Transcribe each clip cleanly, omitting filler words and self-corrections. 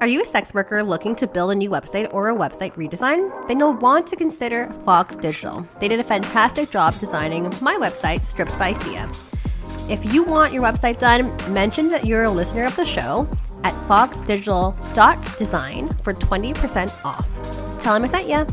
Are you a sex worker looking to build a new website or a website redesign? Then you'll want to consider Fox Digital. They did a fantastic job designing my website, Stripped by Sia. If you want your website done, mention that you're a listener of the show at foxdigital.design for 20% off. Tell them I sent ya.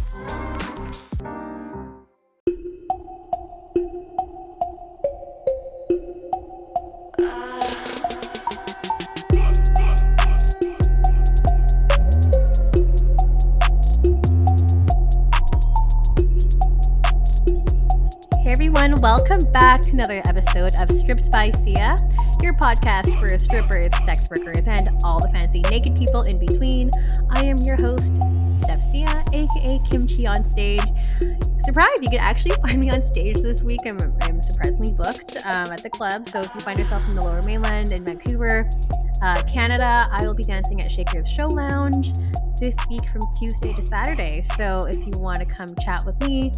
Welcome back to another episode of Stripped by Sia, your podcast for strippers, sex workers, and all the fancy naked people in between. I am your host, Steph Sia, aka Kimchi on stage. Surprise, you can actually find me on stage this week. I'm surprisingly booked at the club. So if you find yourself in the Lower Mainland in Vancouver, Canada, I will be dancing at Shaker's Show Lounge this week from Tuesday to Saturday. So if you want to come chat with me,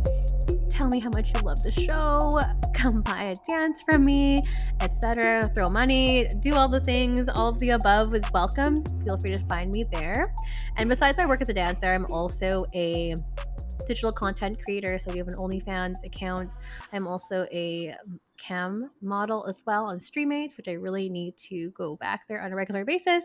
tell me how much you love the show, come buy a dance from me, etc. Throw money, do all the things, all of the above is welcome. Feel free to find me there. And besides my work as a dancer, I'm also a digital content creator. So we have an OnlyFans account. I'm also a cam model as well on Streammates, which I really need to go back there on a regular basis.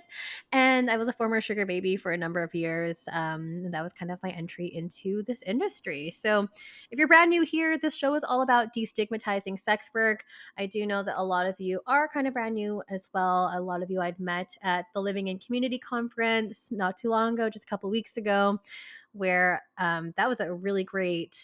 And I was a former sugar baby for a number of years. And that was kind of my entry into this industry. So if you're brand new here, this show is all about destigmatizing sex work. I do know that a lot of you are kind of brand new as well. A lot of you I'd met at the Living in Community Conference not too long ago, just a couple weeks ago, where that was a really great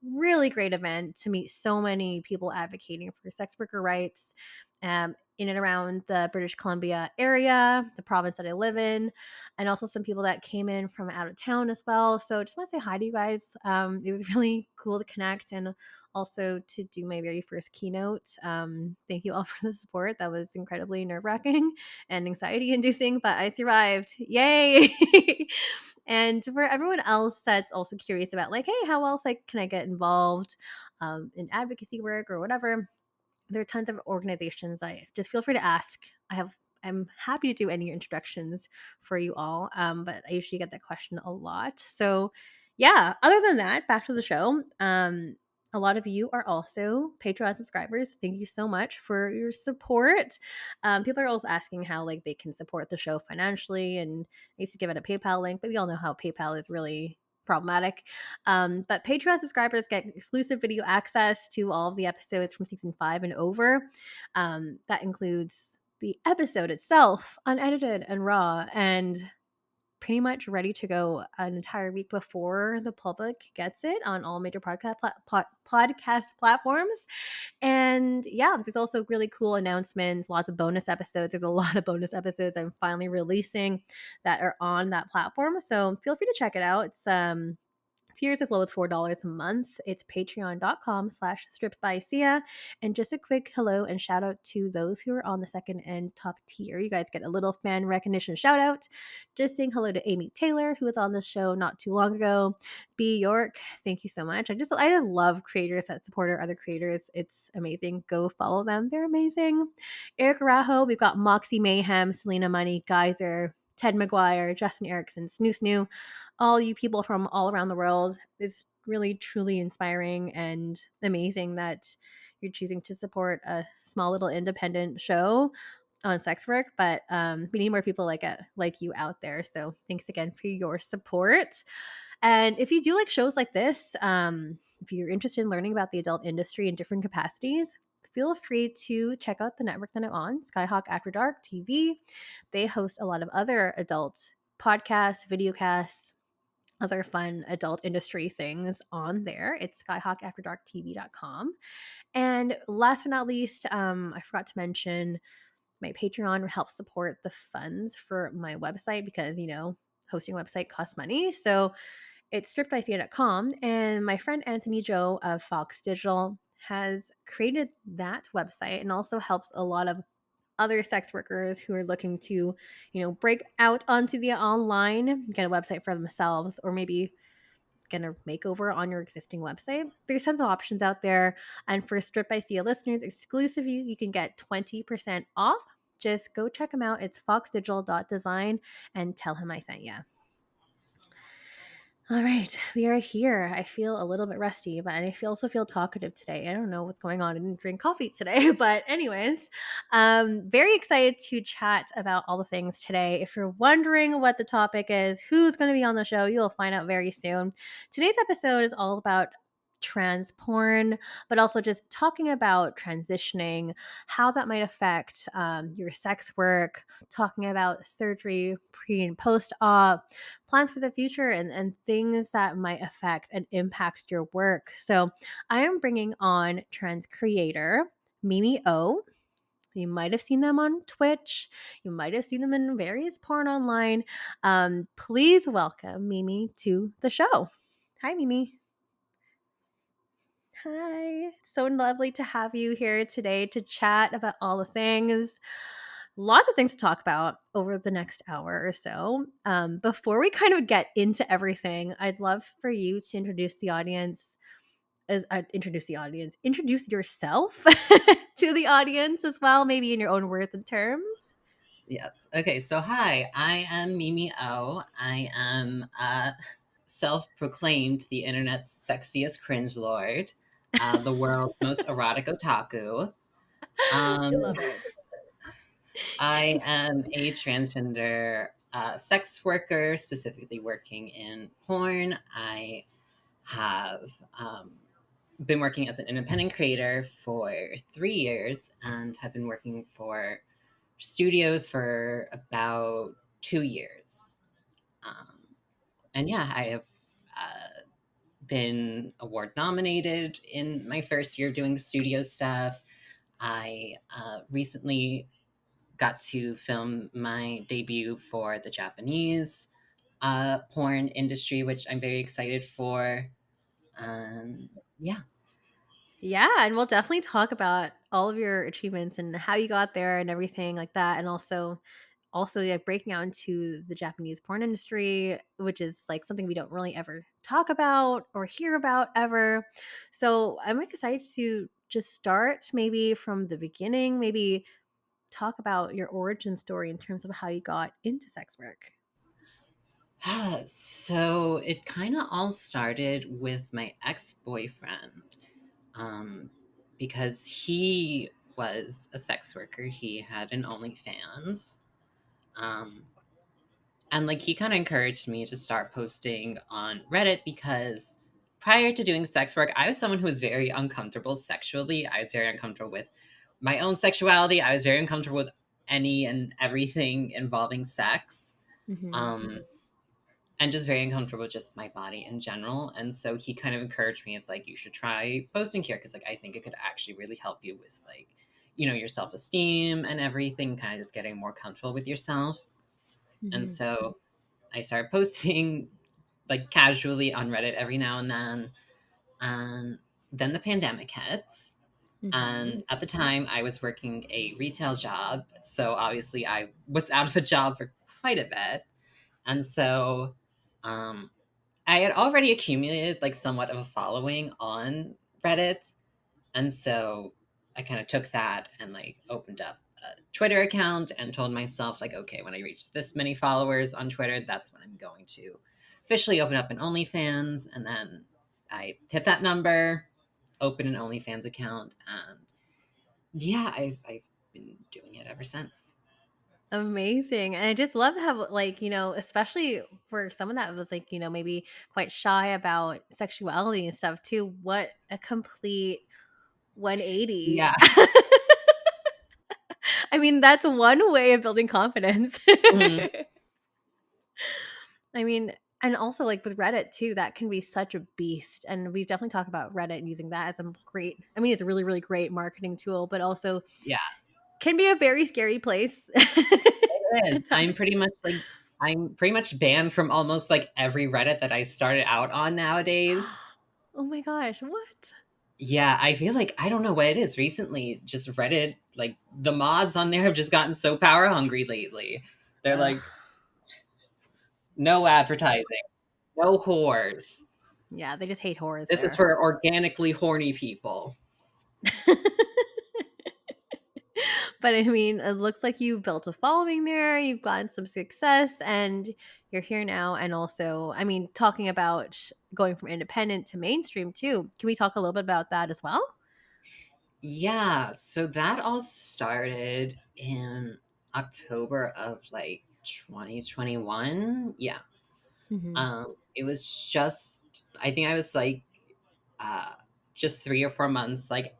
event to meet so many people advocating for sex worker rights in and around the British Columbia area, the province that I live in, and also some people that came in from out of town as well. So just want to say hi to you guys. It was really cool to connect and also to do my very first keynote. Thank you all for the support. That was incredibly nerve-wracking and anxiety-inducing, but I survived. Yay! And for everyone else that's also curious about like, hey, how else can I get involved in advocacy work or whatever, there are tons of organizations. I just feel free to ask. I'm happy to do any introductions for you all, but I usually get that question a lot. So yeah, other than that, back to the show. A lot of you are also Patreon subscribers. Thank you so much for your support. People are also asking how they can support the show financially, and I used to give it a PayPal link, but we all know how PayPal is really problematic. But Patreon subscribers get exclusive video access to all of the episodes from season 5 and over. That includes the episode itself, unedited and raw, and pretty much ready to go an entire week before the public gets it on all major podcast platforms. And yeah, there's also really cool announcements, lots of bonus episodes. There's a lot of bonus episodes I'm finally releasing that are on that platform. So feel free to check it out. It's tiers as low as $4 a month. It's patreon.com/strippedbysia. And just a quick hello and shout out to those who are on the second and top tier. You guys get a little fan recognition shout out. Just saying hello to Amy Taylor, who was on the show not too long ago. B York, thank you so much. I just love creators that support our other creators. It's amazing. Go follow them. They're amazing. Eric Rajo, we've got Moxie Mayhem, Selena Money, Geyser, Ted McGuire, Justin Erickson, Snoo Snoo, all you people from all around the world. It's really, truly inspiring and amazing that you're choosing to support a small little independent show on sex work. But we need more people like you out there. So thanks again for your support. And if you do like shows like this, if you're interested in learning about the adult industry in different capacities, feel free to check out the network that I'm on, Skyhawk After Dark TV. They host a lot of other adult podcasts, videocasts, other fun adult industry things on there. It's skyhawkafterdarktv.com. And last but not least, I forgot to mention my Patreon helps support the funds for my website because, hosting a website costs money. So it's strippedbysia.com. And my friend Anthony Joe of Fox Digital has created that website and also helps a lot of other sex workers who are looking to, break out onto the online, get a website for themselves, or maybe get a makeover on your existing website. There's tons of options out there. And for Strip by Sia listeners exclusively, you can get 20% off just go check him out. It's foxdigital.design and tell him I sent you. All right, we are here. I feel a little bit rusty, but I also feel talkative today. I don't know what's going on. I didn't drink coffee today, but anyways, very excited to chat about all the things today. If you're wondering what the topic is, who's going to be on the show, you'll find out very soon. Today's episode is all about trans porn, but also just talking about transitioning, how that might affect your sex work, talking about surgery, pre and post op, plans for the future, and things that might affect and impact your work. So I am bringing on trans creator Mimi O. You might have seen them on Twitch. You might have seen them in various porn online. Please welcome Mimi to the show. Hi, Mimi. Hi. So lovely to have you here today to chat about all the things. Lots of things to talk about over the next hour or so. Before we kind of get into everything, I'd love for you to introduce introduce yourself to the audience as well, maybe in your own words and terms. Yes. Okay. So, hi, I am Mimi O. I am self-proclaimed the internet's sexiest cringe lord, the world's most erotic otaku. I Um, love it. I am a transgender sex worker, specifically working in porn. I have been working as an independent creator for 3 years and have been working for studios for about 2 years. Um, and yeah, I have been award nominated in my first year doing studio stuff. I recently got to film my debut for the Japanese porn industry, which I'm very excited for. Yeah. Yeah, and we'll definitely talk about all of your achievements and how you got there and everything like that, and also like breaking out into the Japanese porn industry, which is like something we don't really ever talk about or hear about ever. So I'm excited to just start maybe from the beginning, maybe talk about your origin story in terms of how you got into sex work. So it kind of all started with my ex boyfriend um, because he was a sex worker. He had an OnlyFans. Um, and like he kind of encouraged me to start posting on Reddit because prior to doing sex work, I was someone who was very uncomfortable sexually. I was very uncomfortable with my own sexuality. I was very uncomfortable with any and everything involving sex. Mm-hmm. Um, and just very uncomfortable with just my body in general. And so he kind of encouraged me of like, you should try posting here because like I think it could actually really help you with like, your self-esteem and everything, kind of just getting more comfortable with yourself. And Mm-hmm. so I started posting like casually on Reddit every now and then. And then the pandemic hits. Mm-hmm. And at the time, I was working a retail job. So obviously, I was out of a job for quite a bit. And so um, I had already accumulated like somewhat of a following on Reddit. And so I kind of took that and like opened up a Twitter account and told myself, like, okay, when I reach this many followers on Twitter, that's when I'm going to officially open up an OnlyFans. And then I hit that number, open an OnlyFans account, and yeah, I've been doing it ever since. Amazing. And I just love how, like, especially for someone that was like, maybe quite shy about sexuality and stuff too, what a complete 180. Yeah. I mean, that's one way of building confidence. Mhm. I mean, and also like with Reddit too, that can be such a beast. And we've definitely talked about Reddit and using that as a great, I mean, it's a really, really great marketing tool, but also Yeah, can be a very scary place. it is. at times. I'm pretty much banned from almost like every Reddit that I started out on nowadays. Oh my gosh, what? Yeah, I feel like I don't know what it is recently. Just Reddit, like the mods on there have just gotten so power hungry lately. They're Ugh. like, no advertising, no whores. Yeah, they just hate horrors This is there. for organically horny people. But I mean, it looks like you've built a following there, you've gotten some success, and you're here now. And also, I mean, talking about going from independent to mainstream too. Can we talk a little bit about that as well? Yeah, so that all started in October of like 2021. Yeah. Mm-hmm. It was just I think I was like uh just 3 or 4 months like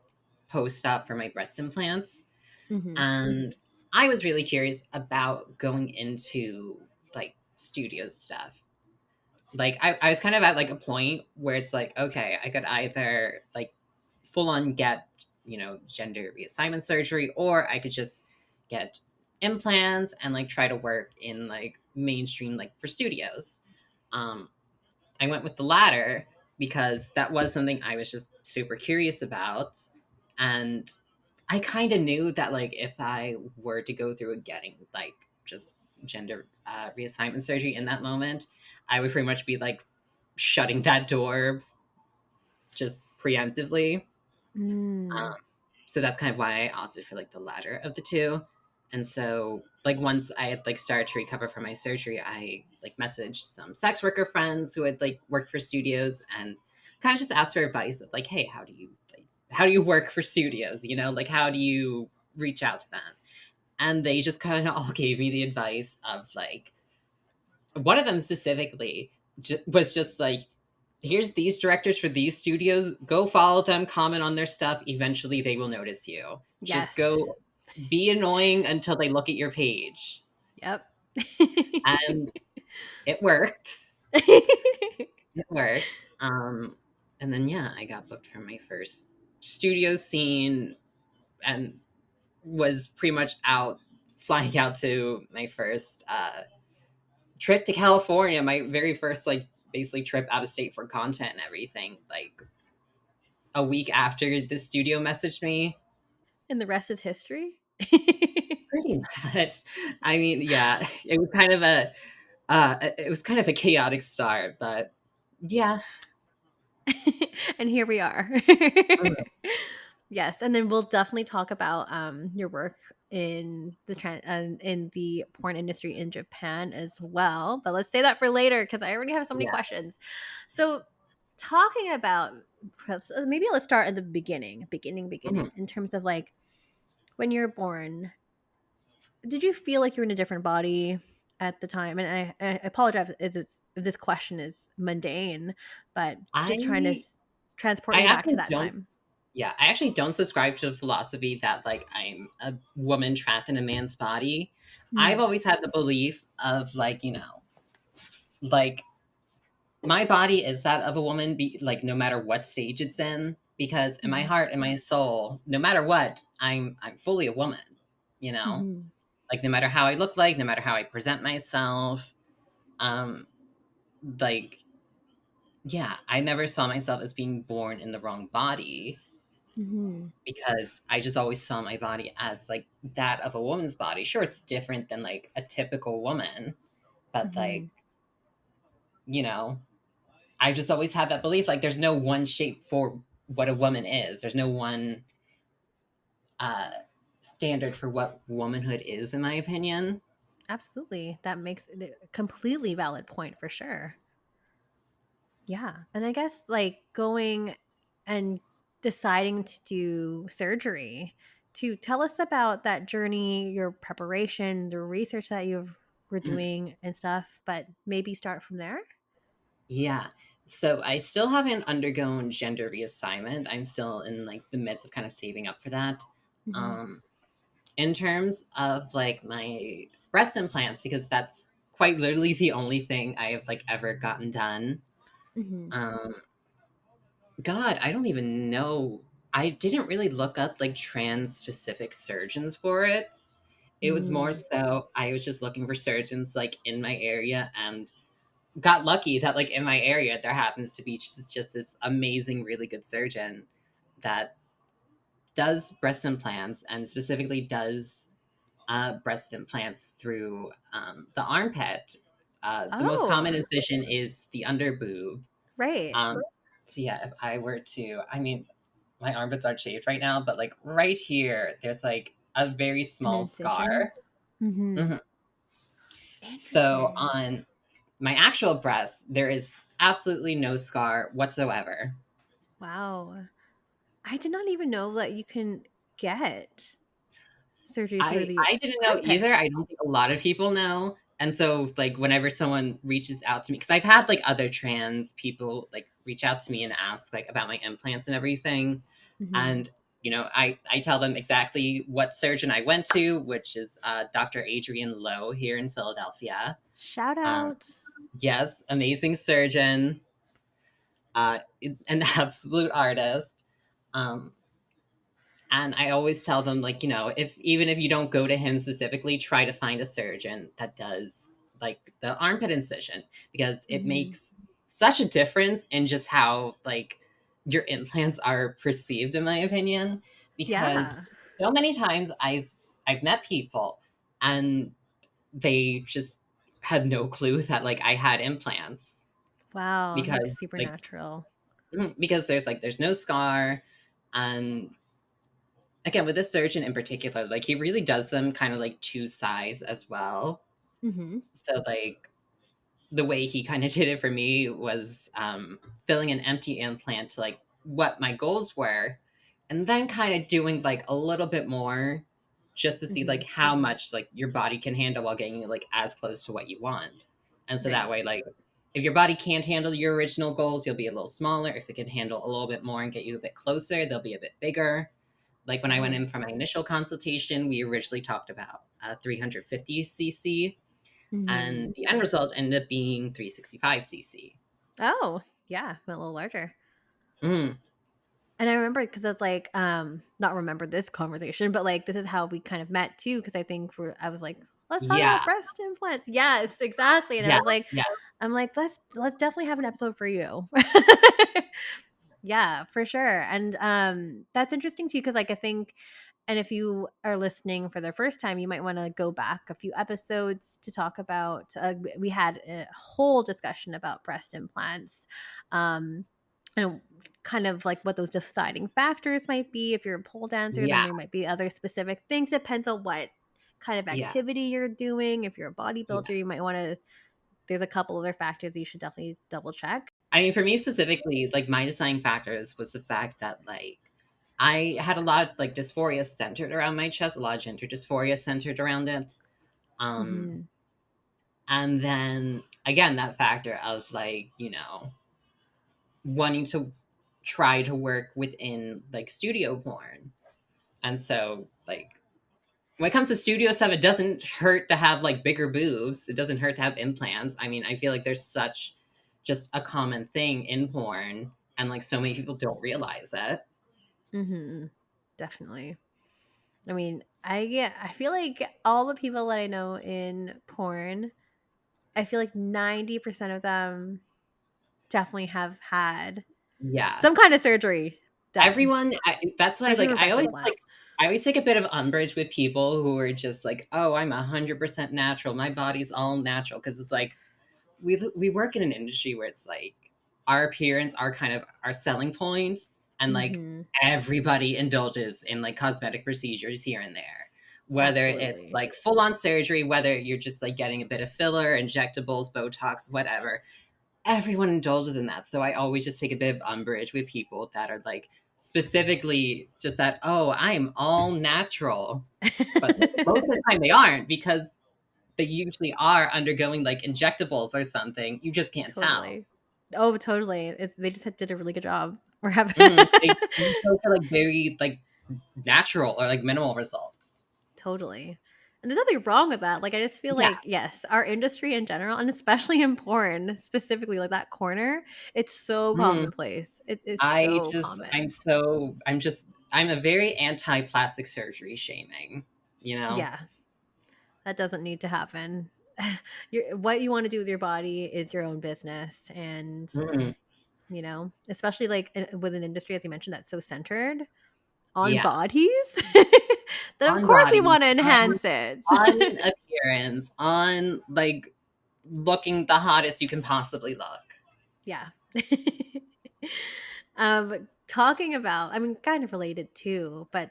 post op for my breast implants. Mm-hmm. And I was really curious about going into like studio stuff. Like I was kind of at like a point where it's like, okay, I could either like full on get, gender reassignment surgery, or I could just get implants and like try to work in like mainstream like for studios. Um I went with the latter because that was something I was just super curious about. And I kind of knew that like if I were to go through getting like just gender reassignment surgery in that moment, I would pretty much be like shutting that door just preemptively. Mm. Um, so that's kind of why I opted for like the latter of the two. And so like once I had like started to recover from my surgery, I like messaged some sex worker friends who had like worked for studios and kind of just asked for advice of like, hey, how do you work for studios? Like how do you reach out to them? And they just kind of all gave me the advice of like one of them specifically was just like, here's these directors for these studios, go follow them, comment on their stuff, eventually they will notice you, just Yes. go be annoying until they look at your page. Yep. And it worked. It worked. And then yeah, I got booked for my first studio scene and was pretty much out flying out to my first trip to California, my very first like basically trip out of state for content and everything, like a week after the studio messaged me. And the rest is history. Pretty much. I mean, yeah, it was kind of a chaotic start, but yeah. And here we are. Mm, Yes, and then we'll definitely talk about your work in the porn industry in Japan as well. But let's say that for later because I already have so many yeah. questions. So, talking about maybe let's start at the beginning, Mhm. in terms of like when you're born. Did you feel like you were in a different body at the time? And I apologize if this question is mundane, but just trying to I transport I me back to actually that don't time. yeah, I actually don't subscribe to the philosophy that like I'm a woman trapped in a man's body. I've Mm, always had the belief of like, like my body is that of a woman, like no matter what stage it's in, because in my mhm, heart and my soul, no matter what, I'm fully a woman, you know mhm, like no matter how I look, like no matter how I present myself. um like yeah, I never saw myself as being born in the wrong body, mhm, because I just always saw my body as like that of a woman's body. Sure, it's different than like a typical woman, but like, mhm, you know I've just always had that belief, like there's no one shape for what a woman is. There's no one uh, standard for what womanhood is, in my opinion. absolutely. That makes a completely valid point for sure. Yeah. And I guess like going and deciding to do surgery, to tell us about that journey, your preparation, the research that you were Mm, doing and stuff, but maybe start from there. yeah. So I still haven't undergone gender reassignment. I'm still in like the midst of kind of saving up for that. Hmm. Um, in terms of like my breast implants, because that's quite literally the only thing I have like ever gotten done. Hmm. Um, God, I don't even know. I didn't really look up like trans specific surgeons for it. It was more Mm. so I was just looking for surgeons like in my area, and got lucky that like in my area there happens to be just this amazing, really good surgeon that does breast implants, and specifically does breast implants through the armpit. The most common Oh, incision is the under boob. right. So yeah, if I were to, I mean, my armpits aren't shaved right now, but like right here, there's like a very An small incision. scar. Mm-hmm. Mhm. So Interesting. on my actual breast, there is absolutely no scar whatsoever. Wow. I did not even know that you can get surgery through the I didn't know either. armpit. I don't think a lot of people know. And so like whenever someone reaches out to me, because I've had like other trans people like reach out to me and ask like about my implants and everything. Mm-hmm. And I tell them exactly what surgeon I went to, which is Dr. Adrian Lowe here in Philadelphia. Shout Um, out. yes, amazing surgeon, an absolute artist. Um, And I always tell them, like, if even if you don't go to him specifically, try to find a surgeon that does like the armpit incision because it Mm-hmm. makes such a difference in just how like your implants are perceived, in my opinion. Because Yeah. so many times I've met people and they just had no clue that like I had implants Wow. Like because like supernatural. because there's no scar and again with this surgeon in particular like he really does them kind of like to size as well, Mm-hmm. so like the way he kind of did it for me was filling an empty implant to like what my goals were and then kind of doing like a little bit more just to see Mm-hmm. like how much like your body can handle while getting like as close to what you want. And so that Right. way like if your body can't handle your original goals you'll be a little smaller, if it can handle a little bit more and get you a bit closer they'll be a bit bigger. Like when I went Right. in for my initial consultation, we originally talked about 350 cc, Mm-hmm. and the end result ended up being 365 cc. Oh, yeah. A little larger. Mm, And I remember because it's like, not remember this conversation, but like this is how we kind of met too. Because I think I was like, let's talk about yeah, breast implants. Yes, exactly. And I yeah, was like, yeah, I'm like, let's definitely have an episode for you. Yeah, for sure. And that's interesting too, because like I think, and if you are listening for the first time, you might want to go back a few episodes to talk about. We had a whole discussion about breast implants, and kind of like what those deciding factors might be. If you're a pole dancer, then yeah, there might be other specific things. Depends on what kind of yeah, activity you're doing. If you're a yeah. bodybuilder, you might want to. There's a couple other factors you should definitely double check. I mean, for me specifically, like my deciding factors was the fact that like I had a lot of like dysphoria centered around my chest, a lot of gender dysphoria centered around it. Hmm. And then again, that factor of like, wanting to try to work within like studio porn. And so like when it comes to studio stuff, it doesn't hurt to have like bigger boobs. It doesn't hurt to have implants. I mean, I feel like there's such just a common thing in porn and like so many people don't realize it. Hmm. Definitely. I mean, I feel like all the people that I know in porn, I feel like 90% of them definitely have had Yeah. some kind of surgery done, That's why especially like for breast like implants. I always take a bit of umbrage with people who are just like, "Oh, I'm 100% natural. My body's all natural." Because it's like we work in an industry where it's like our appearance, our kind of our selling points, and like Hmm. everybody indulges in like cosmetic procedures here and there. Whether it's Absolutely. like full on surgery, whether you're just like getting a bit of filler, injectables, Botox, whatever, everyone indulges in that. So I always just take a bit of umbrage with people that are like specifically just that, oh, I'm all natural. But most of the time they aren't because they usually are undergoing like injectables or something. You just can't tell. Totally. Oh, totally. They just did a really good job. We're having They go for like very like natural or like minimal results. totally. And there's nothing wrong with that. Like, I just feel Yeah. like, yes, our industry in general, and especially in porn, specifically like that corner, it's so Mhm. commonplace. It is so common. I'm a very anti plastic surgery shaming, you know? Yeah, that doesn't need to happen. What you want to do with your body is your own business. And, Mhm. especially like with an industry, as you mentioned, that's so centered on Yeah. bodies, then of On course we bodies, want to enhance it. on appearance, on like looking the hottest you can possibly look. Yeah. Talking about, I mean, kind of related too, but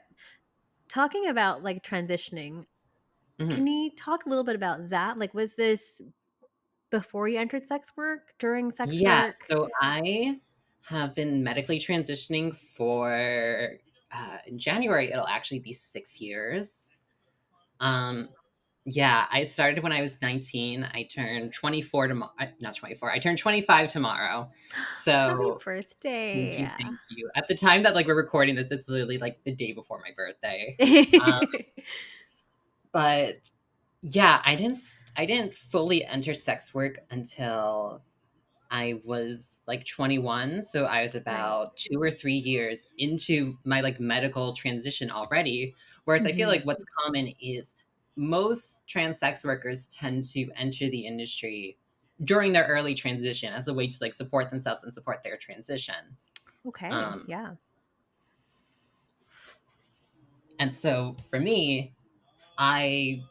talking about like transitioning, Mhm. can you talk a little bit about that? Like, was this before you entered sex work, during sex Yeah, work? so I have been medically transitioning for in January it'll actually be 6 years. Um, yeah, I started when I was 19. I turned 24 tomorrow. Not 24. I turned 25 tomorrow. Happy So thank birthday. you, thank you. At the time that like we're recording this, it's literally like the day before my birthday. Um, but yeah, I didn't fully enter sex work until I was like 21, so I was Right. about 2 or 3 years into my like medical transition already. Whereas I feel Mhm. like what's common is most trans sex workers tend to enter the industry during their early transition as a way to like support themselves and support their transition. Okay. Um, Yeah. and so for me, I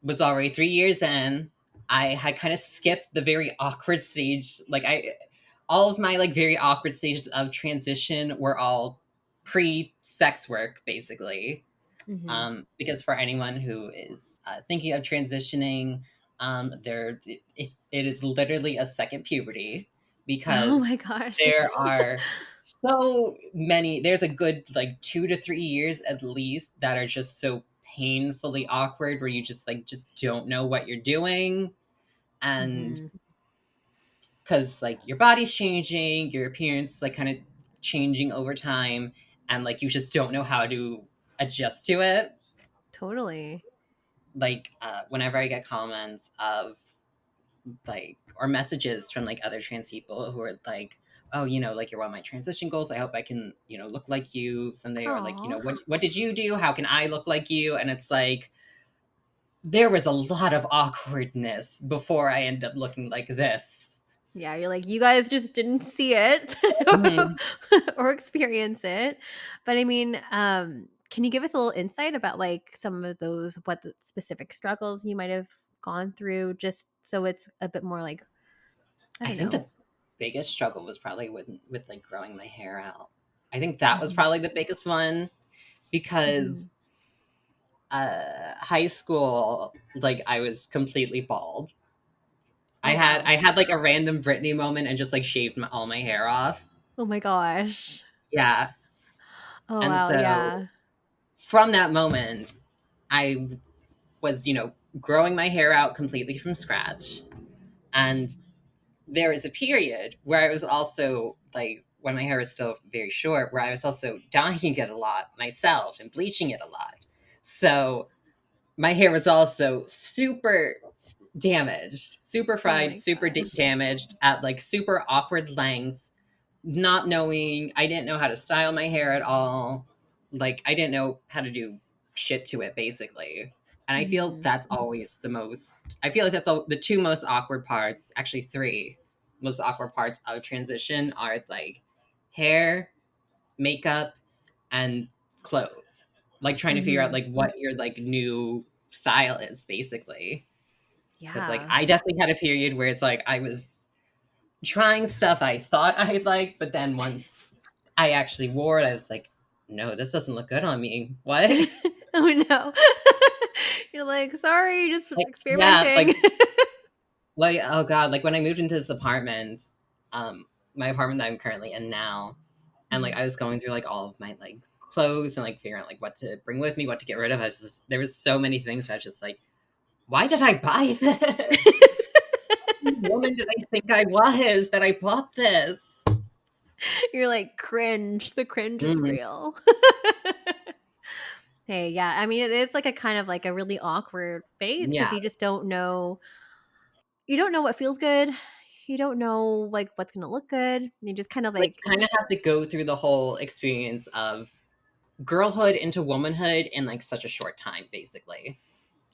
was already 3 years in. I had kind of skipped the very awkward stage. All of my like very awkward stages of transition were all pre-sex work, basically. Mhm. Because for anyone who is thinking of transitioning, it is literally a second puberty Oh because my gosh. there are so many. There's a good like 2 to 3 years at least that are just so painfully awkward where you just don't know what you're doing, and Mhm. because like your body's changing, your appearance is like kind of changing over time, and like you just don't know how to adjust to it. Totally. Like whenever I get comments of like or messages from like other trans people who are like, oh, like you're one of my transition goals, I hope I can look like you someday, or like Oh. what did you do, how can I look like you, and it's like there was a lot of awkwardness before I end up looking like this. Yeah, you're like, you guys just didn't see it Mhm. or experience it. But I mean, can you give us a little insight about like some of those, what the specific struggles you might have gone through, just so it's a bit more like, I I don't think know. the biggest struggle was probably with like growing my hair out. I think that was Hmm. probably the biggest one because Hmm. high school, like I was completely bald. Oh, wow. I had like a random Britney moment and just like shaved all my hair off. Oh my gosh. Yeah. Oh, And wow. so Yeah. from that moment, I was, growing my hair out completely from scratch. And there was a period where I was also like, when my hair was still very short, where I was also dyeing it a lot myself and bleaching it a lot. So my hair was also super damaged, super Oh fried, my super gosh. damaged at like super awkward lengths, not knowing, I didn't know how to style my hair at all. Like I didn't know how to do shit to it basically. And I feel Hmm. that's always I feel like that's all the two most awkward parts, actually three most awkward parts of transition are like hair, makeup, and clothes. Like trying to figure out Hmm. like what your like new style is basically. Because like Yeah. I definitely had a period where it's like I was trying stuff I thought I'd like, but then once I actually wore it, I was like, no, this doesn't look good on me. What? Oh no. You're like, sorry, just Like, yeah, experimenting. oh god, like when I moved into this apartment, um, my apartment that I'm currently in now, and like Mhm. I was going through like all of my like clothes and like figuring out like what to bring with me, what to get rid of. There was so many things where I was just like, why did I buy this? What woman did I think I was that I bought this? You're like, cringe. The cringe is Mhm. real. Hey, yeah. I mean, it is like a kind of like a really awkward phase because Yeah, you don't know what feels good. You don't know like what's gonna look good. You just kind of like like kind of have to go through the whole experience of girlhood into womanhood in like such a short time, basically.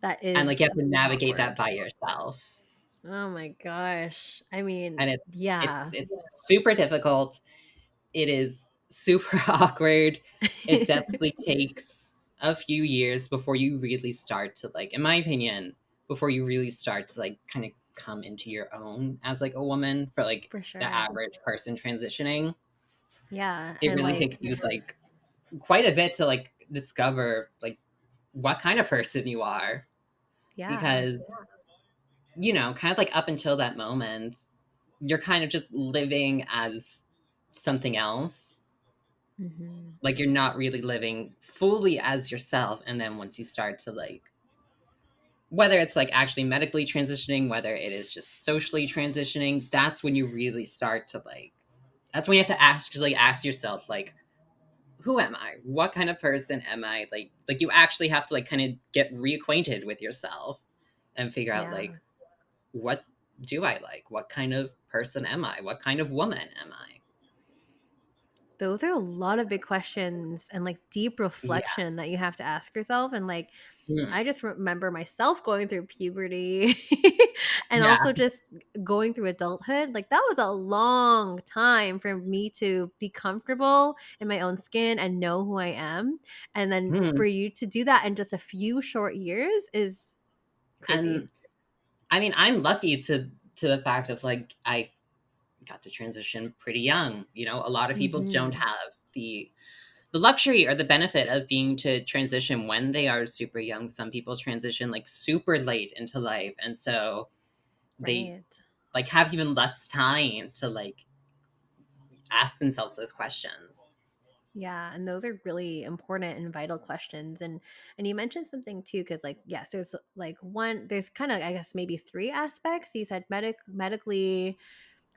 that And like you is have to navigate that awkward. by yourself. Oh my gosh. I mean, And yeah. it's super difficult. It is super awkward. It definitely takes a few years before you really start to like, in my opinion, before you really start to like kind of come into your own as like a woman for like For the sure. average person transitioning. Yeah. It And really like takes you like quite a bit to like discover like what kind of person you are. Yeah. Because, kind of like up until that moment, you're kind of just living as something else. Hmm. Like you're not really living fully as yourself. And then once you start to like, whether it's like actually medically transitioning, whether it is just socially transitioning, that's when you really start to like, that's when you have to actually ask yourself, like, who am I? What kind of person am I? Like you actually have to like kind of get reacquainted with yourself and figure out Yeah. like, what do I like? What kind of person am I? What kind of woman am I? Those are a lot of big questions and like deep Yeah. reflection that you have to ask yourself. And like, Mm. I just remember myself going through puberty and Yeah. also just going through adulthood. Like, that was a long time for me to be comfortable in my own skin and know who I am. And then Mm. for you to do that in just a few short years is crazy. And I mean, I'm lucky to the fact of like I got to transition pretty young. A lot of people don't Hmm. have the luxury or the benefit of being to transition when they are super young. Some people transition like super late into life, and so they Right. like have even less time to like ask themselves those questions. Yeah, and those are really important and vital questions. And you mentioned something too, because like yes, there's like there's kind of I guess maybe three aspects. You said medically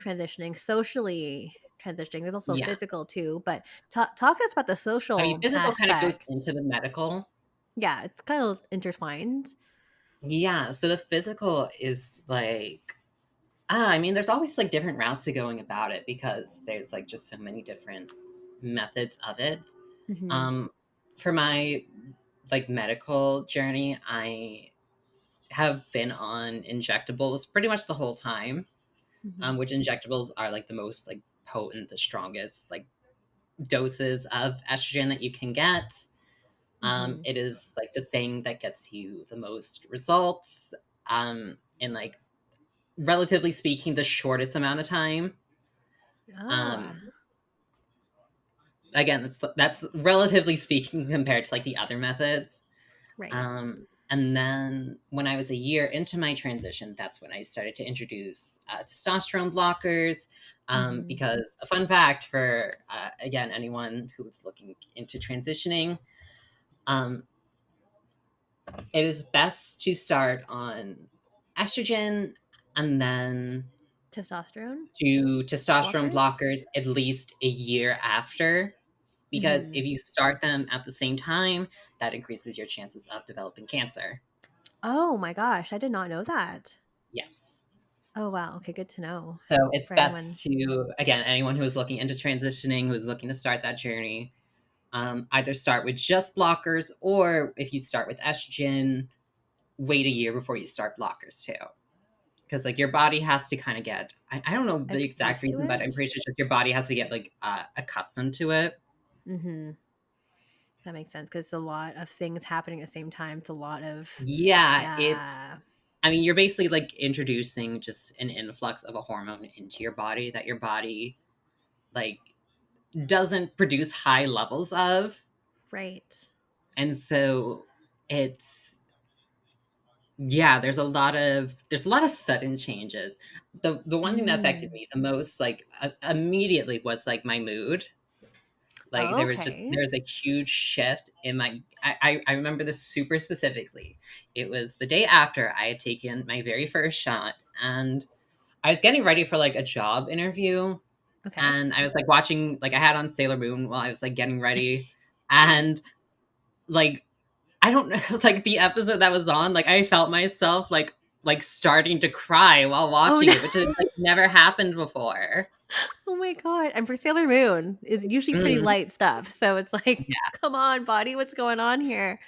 transitioning, socially transitioning. There's also Yeah. physical too. But talk to us about the I mean, social physical kind of goes into aspect. the medical. Yeah, it's kind of intertwined. Yeah, so the physical is like, I mean, there's always like different routes to going about it because there's like just so many different methods of it. Hmm. Um, for my like medical journey, I have been on injectables pretty much the whole time. Hmm. Which injectables are like the most like potent, the strongest like doses of estrogen that you can get. Hmm. It is like the thing that gets you the most results in like relatively speaking the shortest amount of time. Oh, Um, Again, that's relatively speaking compared to like the other methods. right. And then when I was a year into my transition, that's when I started to introduce testosterone blockers. Hmm. Because a fun fact for, again, anyone who's looking into transitioning, um, it is best to start on estrogen and then Testosterone do testosterone blockers. blockers at least a year after. Because Hmm. if you start them at the same time, that increases your chances of developing cancer. Oh my gosh, I did not know that. Yes. Oh wow. Okay, good to know So it's for anyone. best to, again, anyone who is looking into transitioning, who is looking to start that journey, either start with just blockers, or if you start with estrogen, wait a year before you start blockers too. Because like your body has to kind of get, I don't know the exact Used to reason, but I'm it. pretty sure just your body has to get like accustomed to it. Mm-hmm. That makes sense because it's a lot of things happening at the same time. It's a lot of, Yeah, yeah, I mean, you're basically like introducing just an influx of a hormone into your body that your body like doesn't produce high levels of. right. And so it's, yeah, there's a lot of sudden changes. The one thing that affected Mm. me the most like immediately was like my mood. Like Oh, there's a huge shift in my, I remember this super specifically. It was the day after I had taken my very first shot, and I was getting ready for like a job interview, okay. and I was like watching, like I had on Sailor Moon while I was like getting ready, and like I don't know, like the episode that was on, like I felt myself like starting to cry while Oh watching no. it, which had like never happened before. Oh my god. And for Sailor Moon is usually pretty Mm, light stuff. So it's like, yeah, come on, body, what's going on here?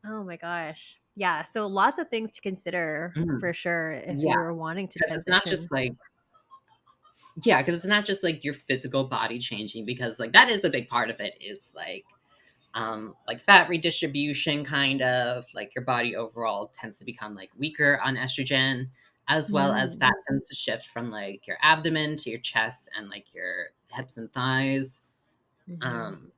Oh my gosh. Yeah. So lots of things to consider mm, for sure if yes, you're wanting to because it's not transition. just like, yeah, because it's not just like your physical body changing, because like that is a big part of it, is like fat redistribution, kind of like your body overall tends to become like weaker on estrogen, as well as Mm. fat tends to shift from like your abdomen to your chest and like your hips and thighs. Hmm. um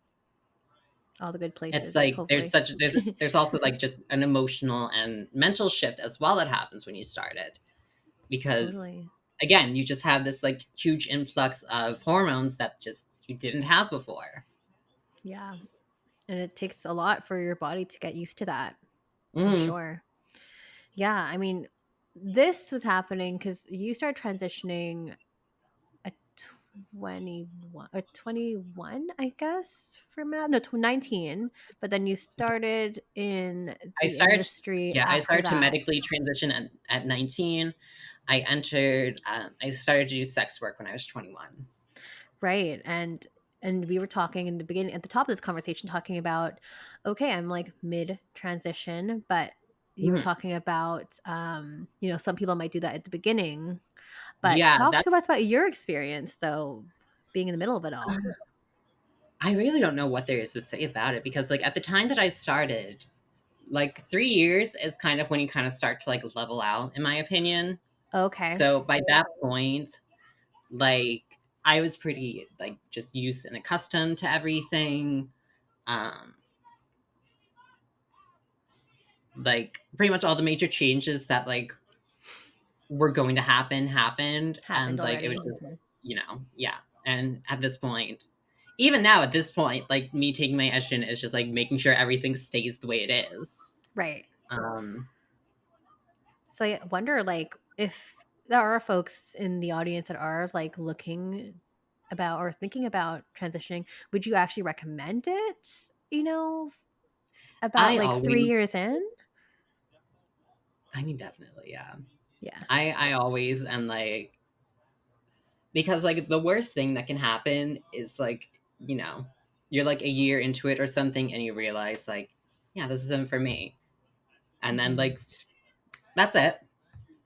All the good It's places, like hopefully. there's also like just an emotional and mental shift as well that happens when you start it, because Totally. again, you just have this like huge influx of hormones that just you didn't have before. Yeah. And it takes a lot for your body to get used to that. I'm Hmm. sure. Yeah. I mean, this was happening because you started transitioning at 21 or 21, I guess, for math. No, 19. But then you started in I the started, industry yeah, I after started to that. medically transition at 19. I started to do sex work when I was 21. Right. And we were talking in the beginning at the top of this conversation talking about, okay, I'm like mid transition, but you were Mhm. talking about some people might do that at the beginning. But Yeah, talk that to us about your experience though, being in the middle of it all. I really don't know what there is to say about it, because like at the time that I started, like 3 years is kind of when you kind of start to like level out, in my opinion. Okay. So by that point, like I was pretty like just used and accustomed to everything. Um, like pretty much all the major changes that like were going to happen happened, Happened and like it was already. just, Mhm. yeah. And at this point, even now at this point, like me taking my estrogen is just like making sure everything stays the way it is. Right. Um, So I wonder like if there are folks in the audience that are like looking about or thinking about transitioning, would you actually recommend it, about I like 3 always, years in? I mean, definitely, yeah. Yeah. I always am like, because like the worst thing that can happen is like, you're like a year into it or something, and you realize like, yeah, this isn't for me, and then Mhm. like that's it.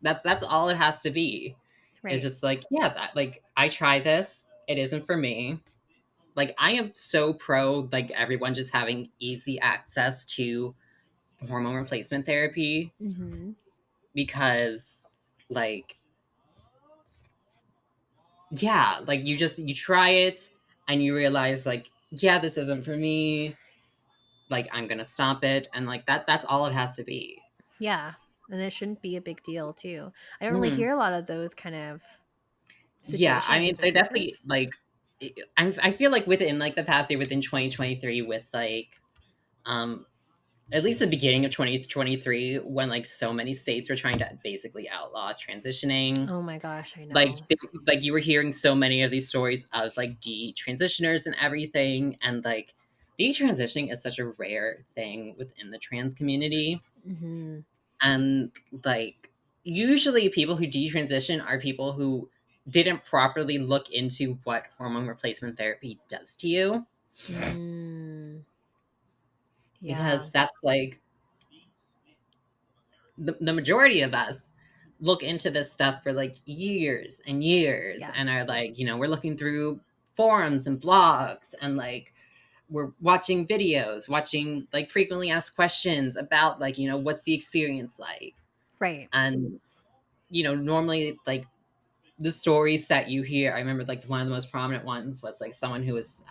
That's all it has to be. It's Right. just like, yeah, that like I try this, it isn't for me. Like I am so pro like everyone just having easy access to hormone replacement therapy, Mhm. because like, yeah, like you try it and you realize like, yeah, this isn't for me, like I'm gonna stop it, and like that's all it has to be. Yeah. And it shouldn't be a big deal too. I don't really Mhm. hear a lot of those kind of Yeah, I mean situations or they're definitely cases. like, I feel like within like the past year, within 2023, with like um at least the beginning of 2023, when like so many states were trying to basically outlaw transitioning, Oh my gosh, I like know. like you were hearing so many of these stories of like detransitioners and everything, and like detransitioning is such a rare thing within the trans community. Mhm. And like usually people who detransition are people who didn't properly look into what hormone replacement therapy does to you, Mm. Yeah. because that's like the majority of us look into this stuff for like years and years, Yeah. and are like, we're looking through forums and blogs, and like we're watching videos, watching like frequently asked questions about like, what's the experience like. Right. And normally like the stories that you hear, I remember like one of the most prominent ones was like someone who was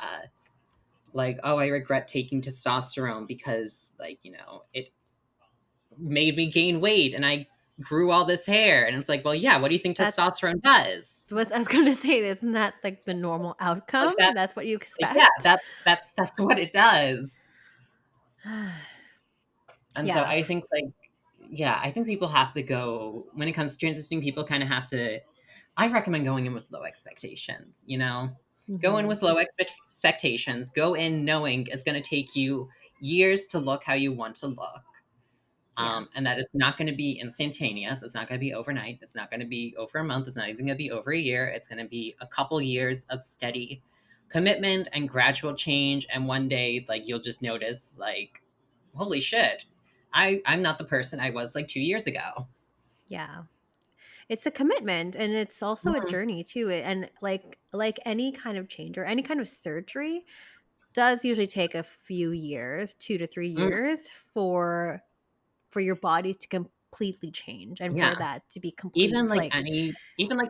like, oh, I regret taking testosterone because like, it made me gain weight and I grew all this hair. And it's like, well, yeah, what do you think That's testosterone does? what I was going to say. Isn't that like the normal Like outcome? that's That's what you like, yeah, expect? that's what it does. And so Yeah. I think like, yeah, I think people have to go, when it comes to transitioning, people kind of have to, I recommend going in with low expectations, go in Mhm. with low expectations, go in knowing it's going to take you years to look how you want to look. Yeah. And that it's not going to be instantaneous. It's not going to be overnight. It's not going to be over a month. It's not even going to be over a year. It's going to be a couple years of steady commitment and gradual change. And one day, like, you'll just notice, like, holy shit, I'm not the person I was like 2 years ago. Yeah. It's a commitment and it's also a Mhm. journey too. And like any kind of change or any kind of surgery does usually take a few years, 2 to 3 Mm, years for your body to completely change, and for Yeah. that to be complete, Even like like,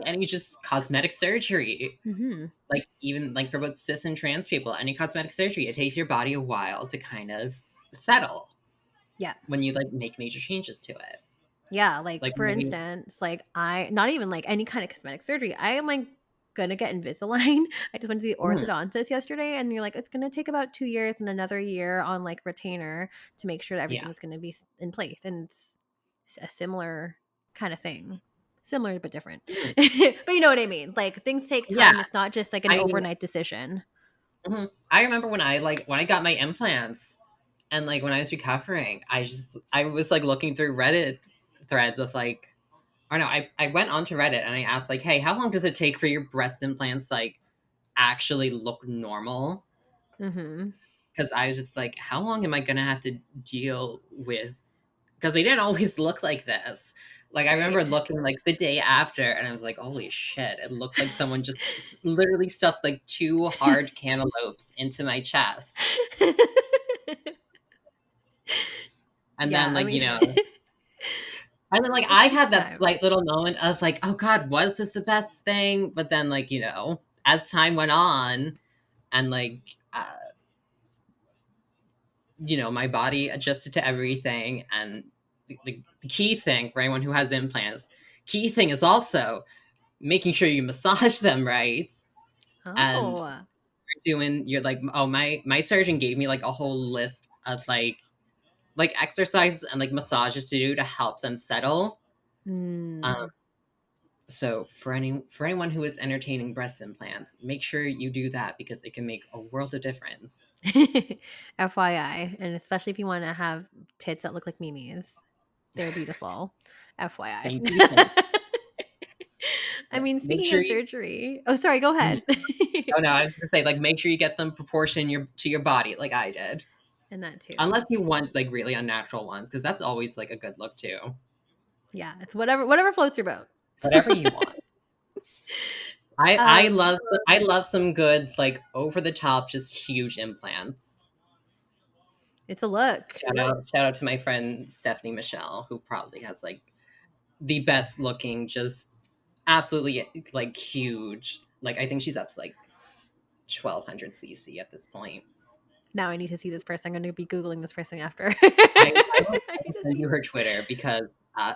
any just cosmetic surgery. mm-hmm. Like even like for both cis and trans people, any cosmetic surgery, it takes your body a while to kind of settle Yeah. when you like make major changes to it. Yeah, like, Like for maybe instance, like, I not even, like, any kind of cosmetic surgery, I am, like, gonna get Invisalign. I just went to the mm, orthodontist yesterday, and you're like, "It's gonna take about 2 years and another year on, like, retainer to make sure that yeah. everything's gonna be in place," and it's a similar kinda thing. Similar but different. Mhm. But you know what I mean? Like, things take Yeah. time, it's not just, like, an I mean, overnight decision. I remember when I got my implants and like when I was recovering, I was like looking through Reddit threads of like or no, I went onto Reddit and I asked like, hey, how long does it take for your breast implants to like actually look normal? Mhm. Because I was just like, how long am I gonna have to deal with? Because they didn't always look like this. Like I remember Right. looking like the day after, and I was like, holy shit! It looks like someone just literally stuffed like two hard cantaloupes into my chest, and Yeah, then I like mean, and then like it I takes had that time. slight little moment of like, oh god, was this the best thing? But then like as time went on, and like my body adjusted to everything. And the key thing for anyone who has implants, key thing is also making sure you massage them right. And Oh. you're like, oh, my surgeon gave me like a whole list of like exercises and like massages to do to help them settle. Um, Mm. so for anyone who is entertaining breast implants, make sure you do that because it can make a world of difference. FYI, and especially if you wanna have tits that look like Mimi's. They're beautiful. Thank you. Thank FYI. I you. mean, Make speaking sure of you. surgery, oh, sorry, go Mhm. ahead. Oh no, I was gonna say like make sure you get them proportion to your body like I did. And that too. Unless you want like really unnatural ones, because that's always like a good look too. Yeah, it's whatever floats your boat. Whatever you want. I Um, love some good like over the top just huge implants. it's a look. Shout out to my friend Stephanie Michelle, who probably has like the best looking, just absolutely like huge. Like I think she's up to like 1200 cc at this point. Now I need to see this person. I'm gonna be Googling this person after. I I will need to send see you her Twitter because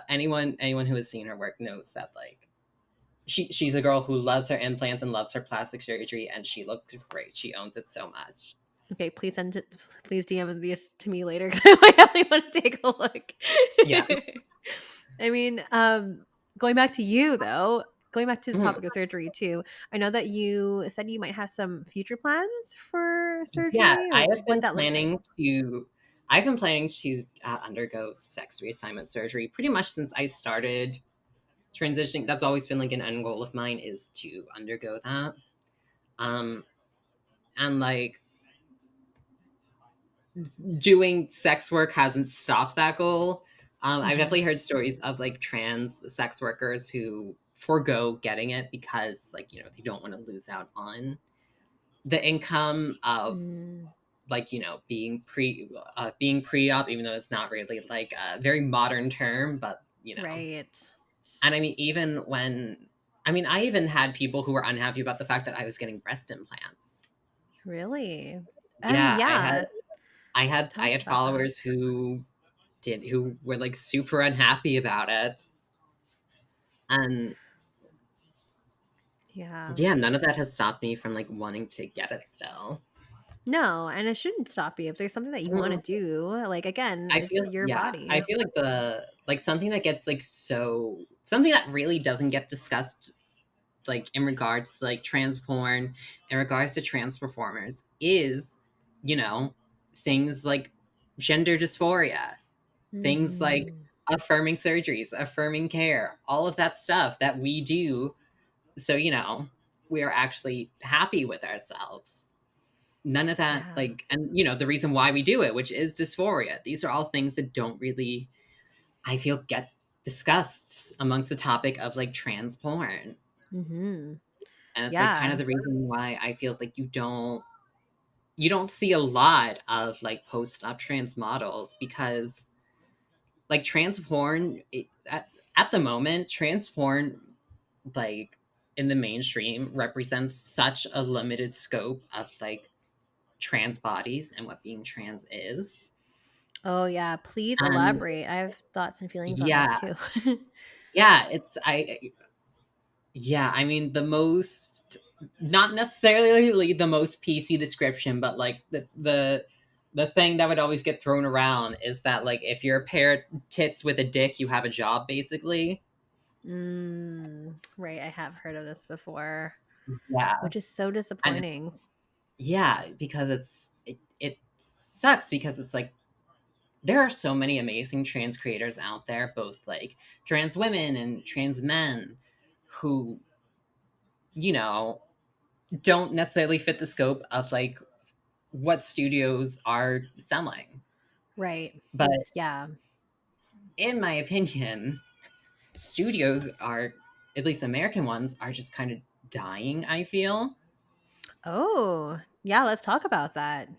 anyone who has seen her work knows that like she's a girl who loves her implants and loves her plastic surgery, and she looks great. She owns it so much. Okay, please send it. Please DM this to me later because I really want to take a look. Yeah. I mean, going back to you though, going back to the Mhm. topic of surgery too. I know that you said you might have some future plans for Yeah, surgery, or what that looks like. I've been planning to undergo sex reassignment surgery pretty much since I started transitioning. That's always been like an end goal of mine is to undergo that. Um, and like doing sex work hasn't stopped that goal. I've Mm-hmm. definitely heard stories of like trans sex workers who forego getting it because like they don't want to lose out on the income of Mm, like being pre-op, even though it's not really like a very modern term, but right. and I mean I even had people who were unhappy about the fact that I was getting breast implants. Really. I mean, Yeah, yeah. I Talk had about that. followers who were like super unhappy about it. And Yeah. yeah, none of that has stopped me from like wanting to get it still. No, and it shouldn't stop you if there's something that you want to Mm, do. Like, again, I it's feel your yeah, I body. feel like the like something that gets like something that really doesn't get discussed like in regards to like trans porn, in regards to trans performers is, you know, things like gender dysphoria, things like Hmm. affirming surgeries, affirming care, all of that stuff that we do. So, we are actually happy with ourselves. None of that, Yeah. like, and the reason why we do it, which is dysphoria. These are all things that don't really, I feel, get discussed amongst the topic of like trans porn. Hmm. And it's like kind of Yeah. the reason why I feel like you don't see a lot of like post-op trans models because like trans porn at the moment, trans porn, like in the mainstream, represents such a limited scope of like trans bodies and what being trans is. Oh yeah, please And elaborate. I have thoughts and feelings on this yeah, too. yeah, it's I yeah, I mean the most, not necessarily the most PC description, but like the thing that would always get thrown around is that like if you're a pair of tits with a dick, you have a job basically. Right, I have heard of this before, Yeah. which is so And it's disappointing. yeah, because it sucks because it's like there are so many amazing trans creators out there, both like trans women and trans men who, you know, don't necessarily fit the scope of like what studios are selling. Right. But Yeah. in my opinion, studios are, at least American ones, are just kind of dying, I feel. Oh, yeah, let's talk about that.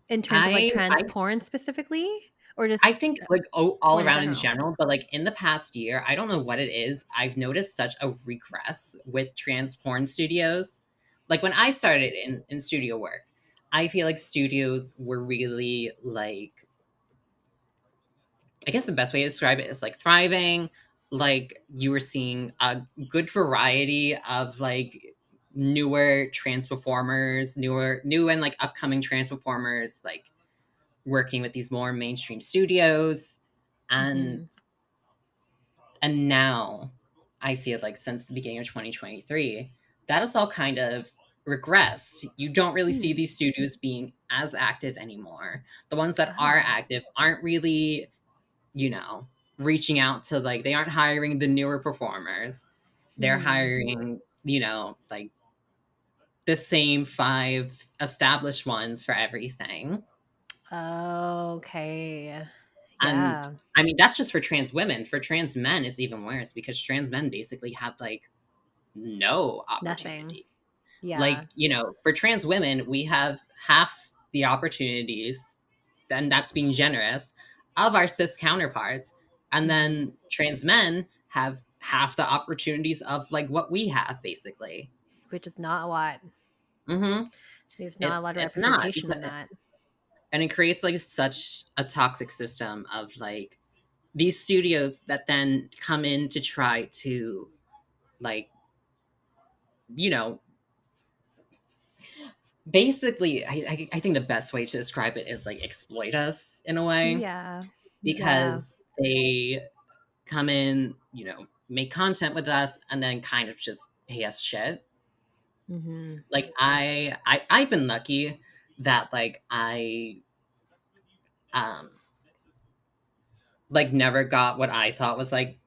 In terms of like I trans porn specifically, or just I think like all porn in around in general? general, but like in the past year, I don't know what it is. I've noticed such a regress with trans porn studios. Like when I started in studio work, I feel like studios were really like, I guess the best way to describe it is like thriving. Like you were seeing a good variety of like newer trans performers, new and like upcoming trans performers, like working with these more mainstream studios. And Hmm. now I feel like since the beginning of 2023, that has all kind of regressed. You don't really see Hmm. these studios being as active anymore. The ones that are Oh. active aren't really, you know, reaching out to like, they aren't hiring the newer performers. They're Hmm. hiring, you know, like the same five established ones for everything. Okay. And Yeah. I mean, that's just for trans women. For trans men, it's even worse because trans men basically have like no Nothing. opportunity. Yeah. Like, you know, for trans women, we have half the opportunities, and that's being generous, of our cis counterparts. And Hmm. then trans men have half the opportunities of like what we have, basically. Which is not a lot. Mm-hmm. There's not a lot of It's not representation because, in that. and it creates like such a toxic system of like these studios that then come in to try to like, you know, basically I think the best way to describe it is like exploit us in a way, Yeah. Yeah. because they come in, you know, make content with us and then kind of just pay us shit. Hmm. Like I've been lucky that like I um like never got what I thought was like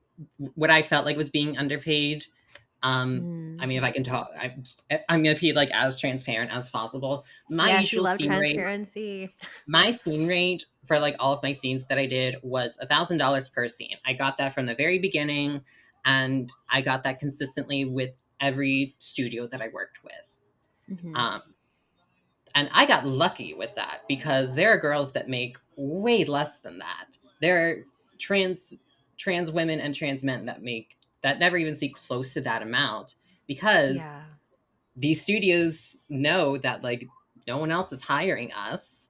what I felt like was being underpaid. I Mm. mean, if I can talk, I'm gonna be like as transparent as possible. My Yes, we usual love scene rate, transparency. my scene rate for like all of my scenes that I did was $1,000 per scene. I got that from the very beginning, and I got that consistently with every studio that I worked with. Hmm. Um, and I got lucky with that because there are girls that make way less than that. There are trans trans women and trans men that make that never even see close to that amount because Yeah. these studios know that like no one else is hiring us.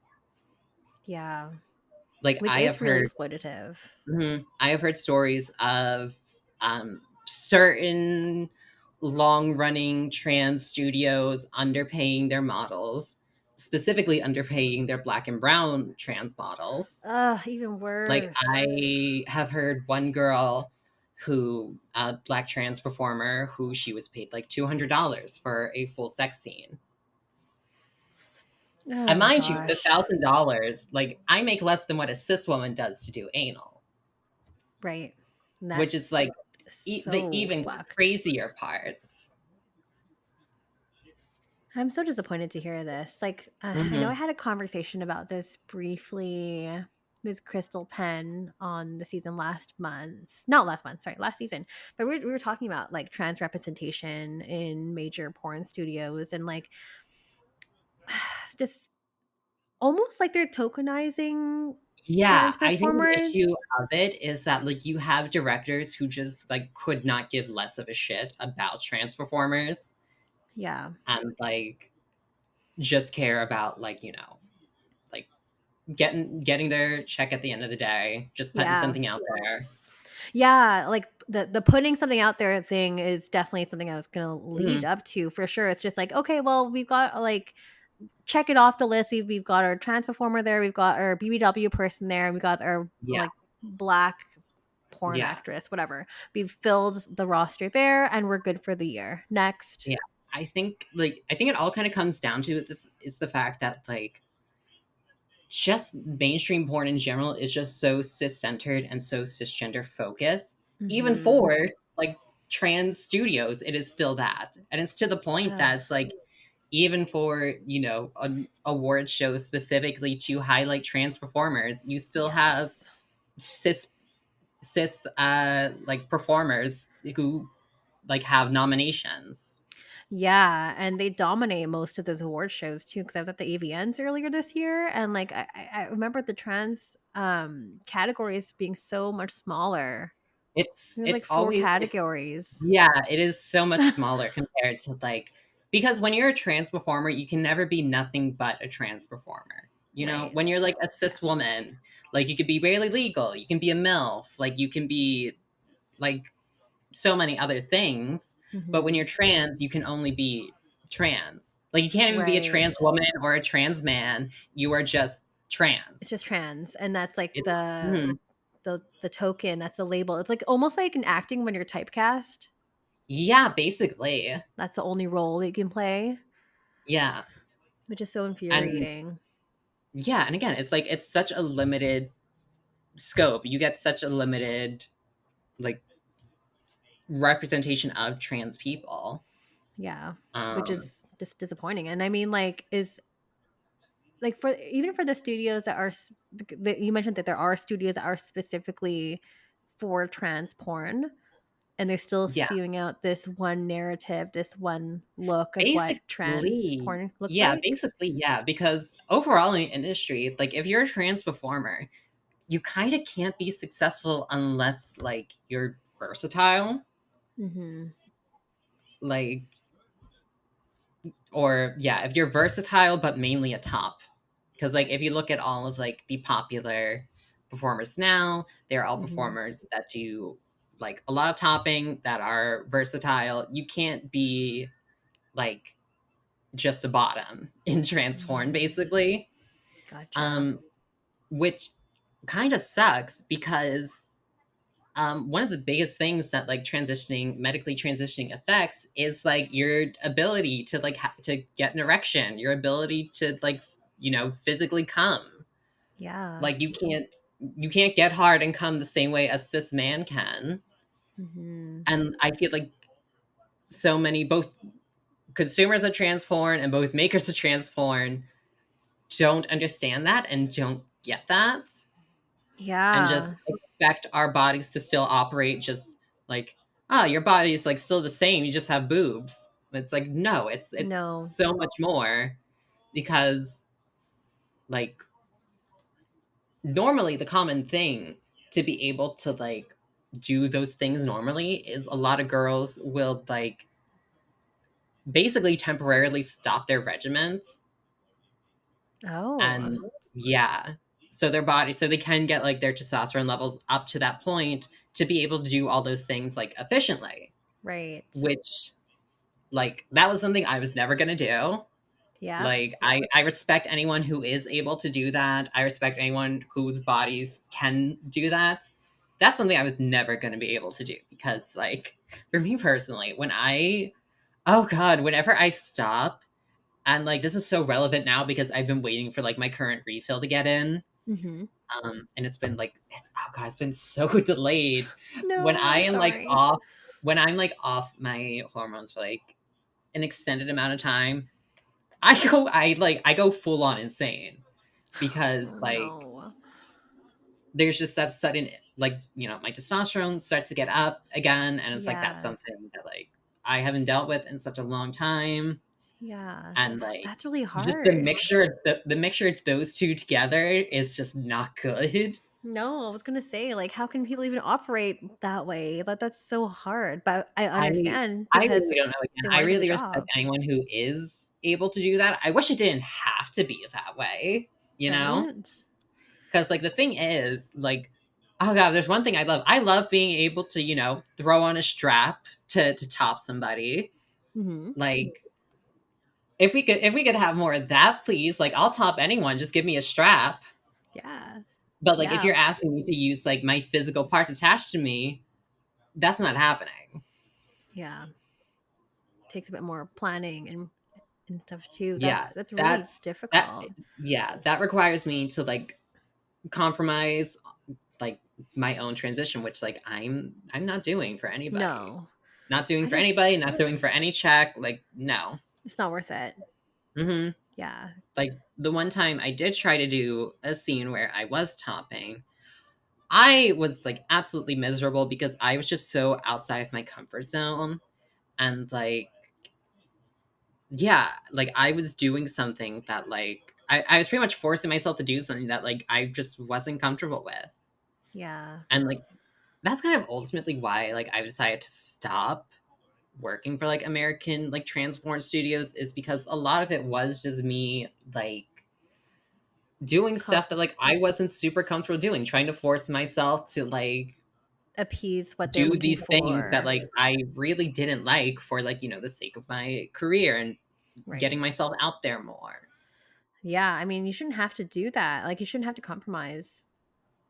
Yeah. Like Which is really exploitative. I have heard stories of certain long running trans studios underpaying their models, specifically underpaying their black and brown trans models. Ugh, even Like worse. I have heard one girl who, a black trans performer, who she was paid like $200 for a full sex scene. And Oh mind you, the gosh. $1,000, like I make less than what a cis woman does to do anal, Right. which is That's like the so even fucked. crazier parts. I'm so disappointed to hear this. Like, I know I Hmm. had a conversation about this briefly with Crystal Penn on the season last month. Not last month, sorry, last season. But we were talking about like trans representation in major porn studios and like just almost like they're tokenizing. Yeah, trans I think the issue performers. of it is that, like, you have directors who just, like, could not give less of a shit about trans performers Yeah. and, like, just care about, like, like, getting their check at the end of the day, just putting Yeah. something out there. Yeah, like, the putting something out there thing is definitely something I was gonna lead Mhm. up to for sure. It's just like, okay, well, we've got, like, check it off the list. We've got our trans performer there, we've got our BBW person there, and we got our, Yeah, like, black porn yeah, actress, whatever. We've filled the roster there, and we're good for the year. Next. yeah. I think it all kinda comes down to is the fact that, like, just mainstream porn in general is just so cis-centered and so cisgender focused. Even Mhm. for, like, trans studios, it is still that, and it's to the point Ugh. that it's, like, even for, an award show specifically to highlight trans performers, you still have Yes. cis like, performers who, like, have nominations. Yeah, and they dominate most of those award shows too. Because I was at the AVNs earlier this year, and, like, I remember the trans, categories being so much smaller. It's There's, it's like, 4 always it's categories. Yeah, it is so much smaller compared to, like, because when you're a trans performer, you can never be nothing but a trans performer. Right. When you're, like, a Yeah. cis woman, like, you could be barely legal, you can be a MILF, like, you can be, like, so many other things, but when Mhm. you're trans, you can only be trans. Like, you can't even be a Right. trans woman or a trans man, you are just It's just trans. trans, and that's, like, It's the mhm. the token, that's the label. It's, like, almost like in acting when you're typecast. Yeah, basically. That's the only role that you can play, Yeah, which is so and infuriating. yeah, and again, it's like it's such a limited scope. You get such a limited, like, representation of trans people. Yeah, which Um, is just disappointing, and I mean, like, is like, for even for the studios that are that you mentioned that there are studios that are specifically for trans porn, and they're still yeah, spewing out this one narrative, this one look of what trans basically, porn looks like. yeah, because overall in the industry, like, if you're a trans performer, you kind of can't be successful unless, like, you're versatile, Mhm. like, or yeah, if you're versatile but mainly a top. Because, like, if you look at all of, like, the popular performers now, they're all Mhm. performers that do, like, a lot of topping, that are versatile. You can't be, like, just a bottom in trans porn, Mm. basically. Gotcha. Um, which kind of sucks because one of the biggest things that, like, medically transitioning affects is, like, your ability to, like, to get an erection, your ability to, like, physically come. Yeah. Like, you can't get hard and come the same way a cis man can. Mhm. And I feel like so many, both consumers of trans porn and both makers of trans porn, don't understand that and don't get that, and just Yeah. expect our bodies to still operate just like, oh, your body is, like, still the same, you just have boobs. It's like, no, it's No. so much more, because, like, normally the common thing to be able to, like, do those things normally is a lot of girls will, like, basically temporarily stop their regimens, Oh, and yeah, so they can get, like, their testosterone levels up to that point to be able to do all those things, like, efficiently, right. which, like, that was something I was never going to do. Yep. Like, I respect anyone who is able to do that. I respect anyone whose bodies can do that. That's something I was never going to be able to do because, like, for me personally, oh God, whenever I stop, and, like, this is so relevant now because I've been waiting for, like, my current refill to get in. Mhm. And it's been like, oh God, it's been so delayed. When No, I I'm am, like, sorry. off, when I'm, like, off my hormones for, like, an extended amount of time, I go full on insane because, Oh, like, no. there's just that sudden, like, my testosterone starts to get up again, and it's like that's Yeah. something that, like, I haven't dealt with in such a long time. Yeah. And like That's really just hard. the mixture of those two together is just not good. No, I was gonna say, like, how can people even operate that way? That's so hard, but I I understand I because really don't know. Again, they I wanna do the really respect job, anyone who is able to do that. I wish it didn't have to be that way, you know? right? Because like the thing is, like, oh god, there's one thing I love. I love being able to, throw on a strap to top somebody. Mhm. Like, if we could have more of that, please. Like, I'll top anyone. Just give me a strap. Yeah. But like, if Yeah. you're asking me to use like my physical parts attached to me, that's not happening. Yeah. Takes a bit more planning and stuff too. Yeah, That's really that's that. difficult. Yeah, that requires me to like compromise like my own transition, which like I'm not doing for anybody. No. Not doing I for just anybody, not doing for any check. Like, no. it's not worth it. Hmm. Yeah. Like the one time I did try to do a scene where I was topping, I was like absolutely miserable because I was just so outside of my comfort zone. And like, yeah, like I was doing something that like I was pretty much forcing myself to do something that like I just wasn't comfortable with. Yeah. And like that's kind of ultimately why like I decided to stop working for like American like transport studios, is because a lot of it was just me like doing Com- stuff that like I wasn't super comfortable doing, trying to force myself to like appease what they're do looking these things that for. like I really didn't like for like, the sake of my career and getting Right. myself out there more. Yeah, I mean, you shouldn't have to do that. Like, you shouldn't have to compromise.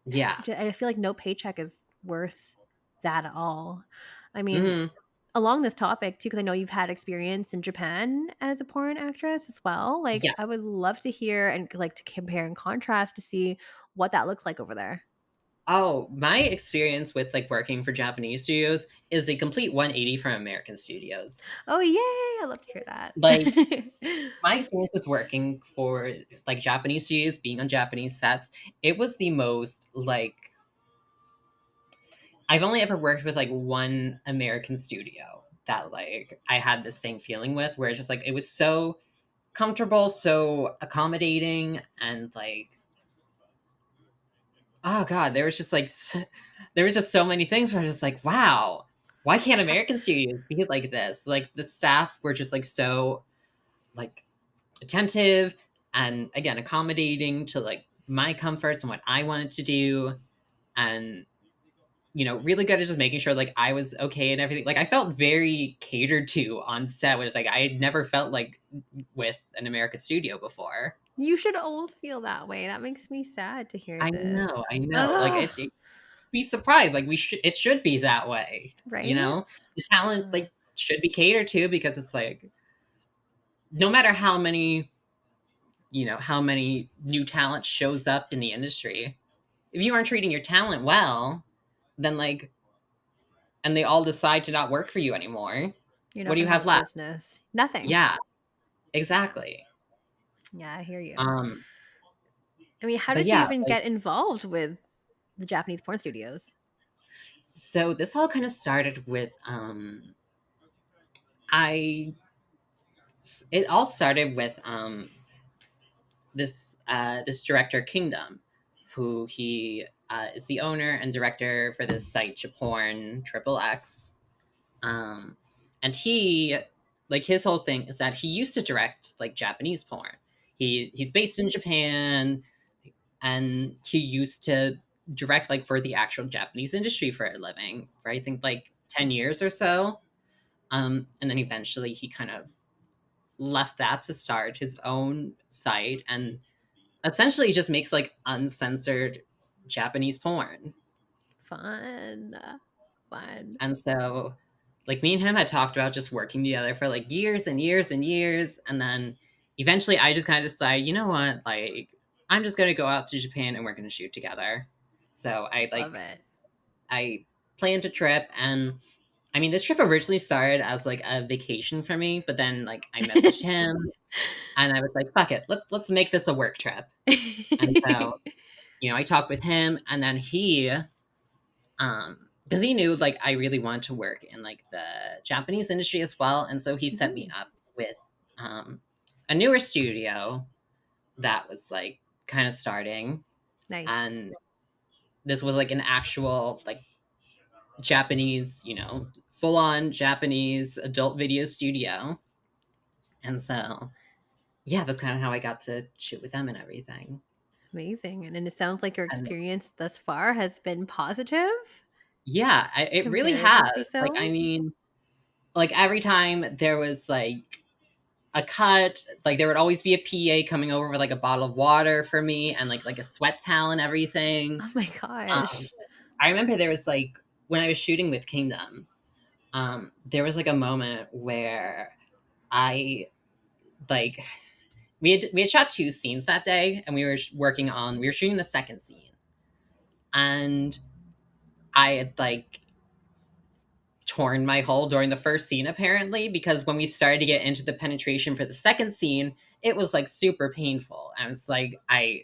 Yeah. I feel like no paycheck is worth that at all. I mean, Hmm. along this topic too, because I know you've had experience in Japan as a porn actress as well. Like, I would Yes. love to hear and like to compare and contrast to see what that looks like over there. Oh, my experience with like working for Japanese studios is a complete 180 from American studios. Oh, yay! I love to hear that. Like my experience with working for like Japanese studios, being on Japanese sets, it was the most like I've only ever worked with like one American studio that like I had the same feeling with, where it's just like it was so comfortable, so accommodating, and like oh god, there was just like there was just so many things where I was just like, wow, why can't Ha- American studios be like this? Like the staff were just like so like attentive and again accommodating to like my comforts and what I wanted to do, and really good at just making sure like I was okay and everything. Like I felt very catered to on set, which is like I had never felt like with an American studio before. You should always feel that way. That makes me sad to hear I this. know, I know. Like Ugh, be surprised. Like it should be that way. right? The talent like should be catered to, because it's like no matter how many new talent shows up in the industry, if you aren't treating your talent well, then like, and they all decide to not work for you anymore, You're what not do you gonna have have a left? business. Nothing. Yeah, Yeah. exactly. Yeah, I hear you. Um, I mean, how but did you yeah, even like get involved with the Japanese porn studios? so this all kind of started with I it all started with this director Kingdom, who he is the owner and director for this site Japorn Triple X. And he like his whole thing is that he used to direct like Japanese porn. He's based in Japan, and he used to direct like for the actual Japanese industry for a living for I think like 10 years or so. And then eventually he kind of left that to start his own site and essentially just makes like uncensored Japanese porn. Fun. Fun. And so, like, me and him had talked about just working together for like years and years and years. And then eventually I just kind of decided, you know what? Like, I'm just going to go out to Japan and we're going to shoot together. So Love it. I planned a trip. And I mean, this trip originally started as like a vacation for me, but then like I messaged him and I was like, fuck it, let's make this a work trip. And so, I talked with him, and then because he knew like I really wanted to work in like the Japanese industry as well, and so he set me Mhm. up with um, a newer studio that was like kind of starting, Nice. and this was like an actual like Japanese, full on Japanese adult video studio. And so, yeah, that's kind of how I got to shoot with them and everything. Amazing. And it sounds like your And experience thus far has been positive, yeah, it really comparatively has. Like, I so. mean, like every time there was like a cut, like there would always be a PA coming over with like a bottle of water for me and like a sweat towel and everything. Oh my Um, gosh. I remember there was like when I was shooting with Kingdom, there was like a moment where I like we had shot two scenes that day, and we were shooting the second scene, and I had like torn my hole during the first scene apparently, because when we started to get into the penetration for the second scene, it was like super painful, and it's like I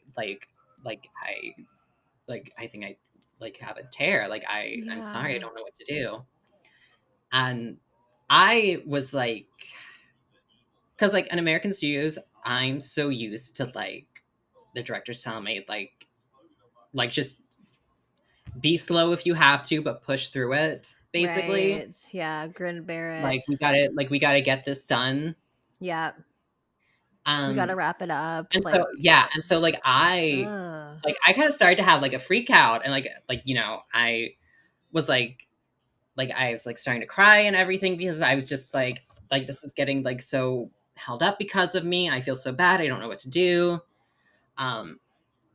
think I like have a tear, like I'm sorry, I Yeah. don't know what to do. And I was like, because like in American studios, I'm so used to like the directors telling me like just be slow if you have to, but push through it. Basically, Right. Yeah. Grin and bear like it. we gotta get this done. Yeah. We got to Um, wrap it up. and so Like, yeah, and so uh, I kind of started to have like a freak out, and I was like I was like starting to cry and everything, because I was just like this is getting like so held up because of me. I feel so bad. I don't know what to do. Um,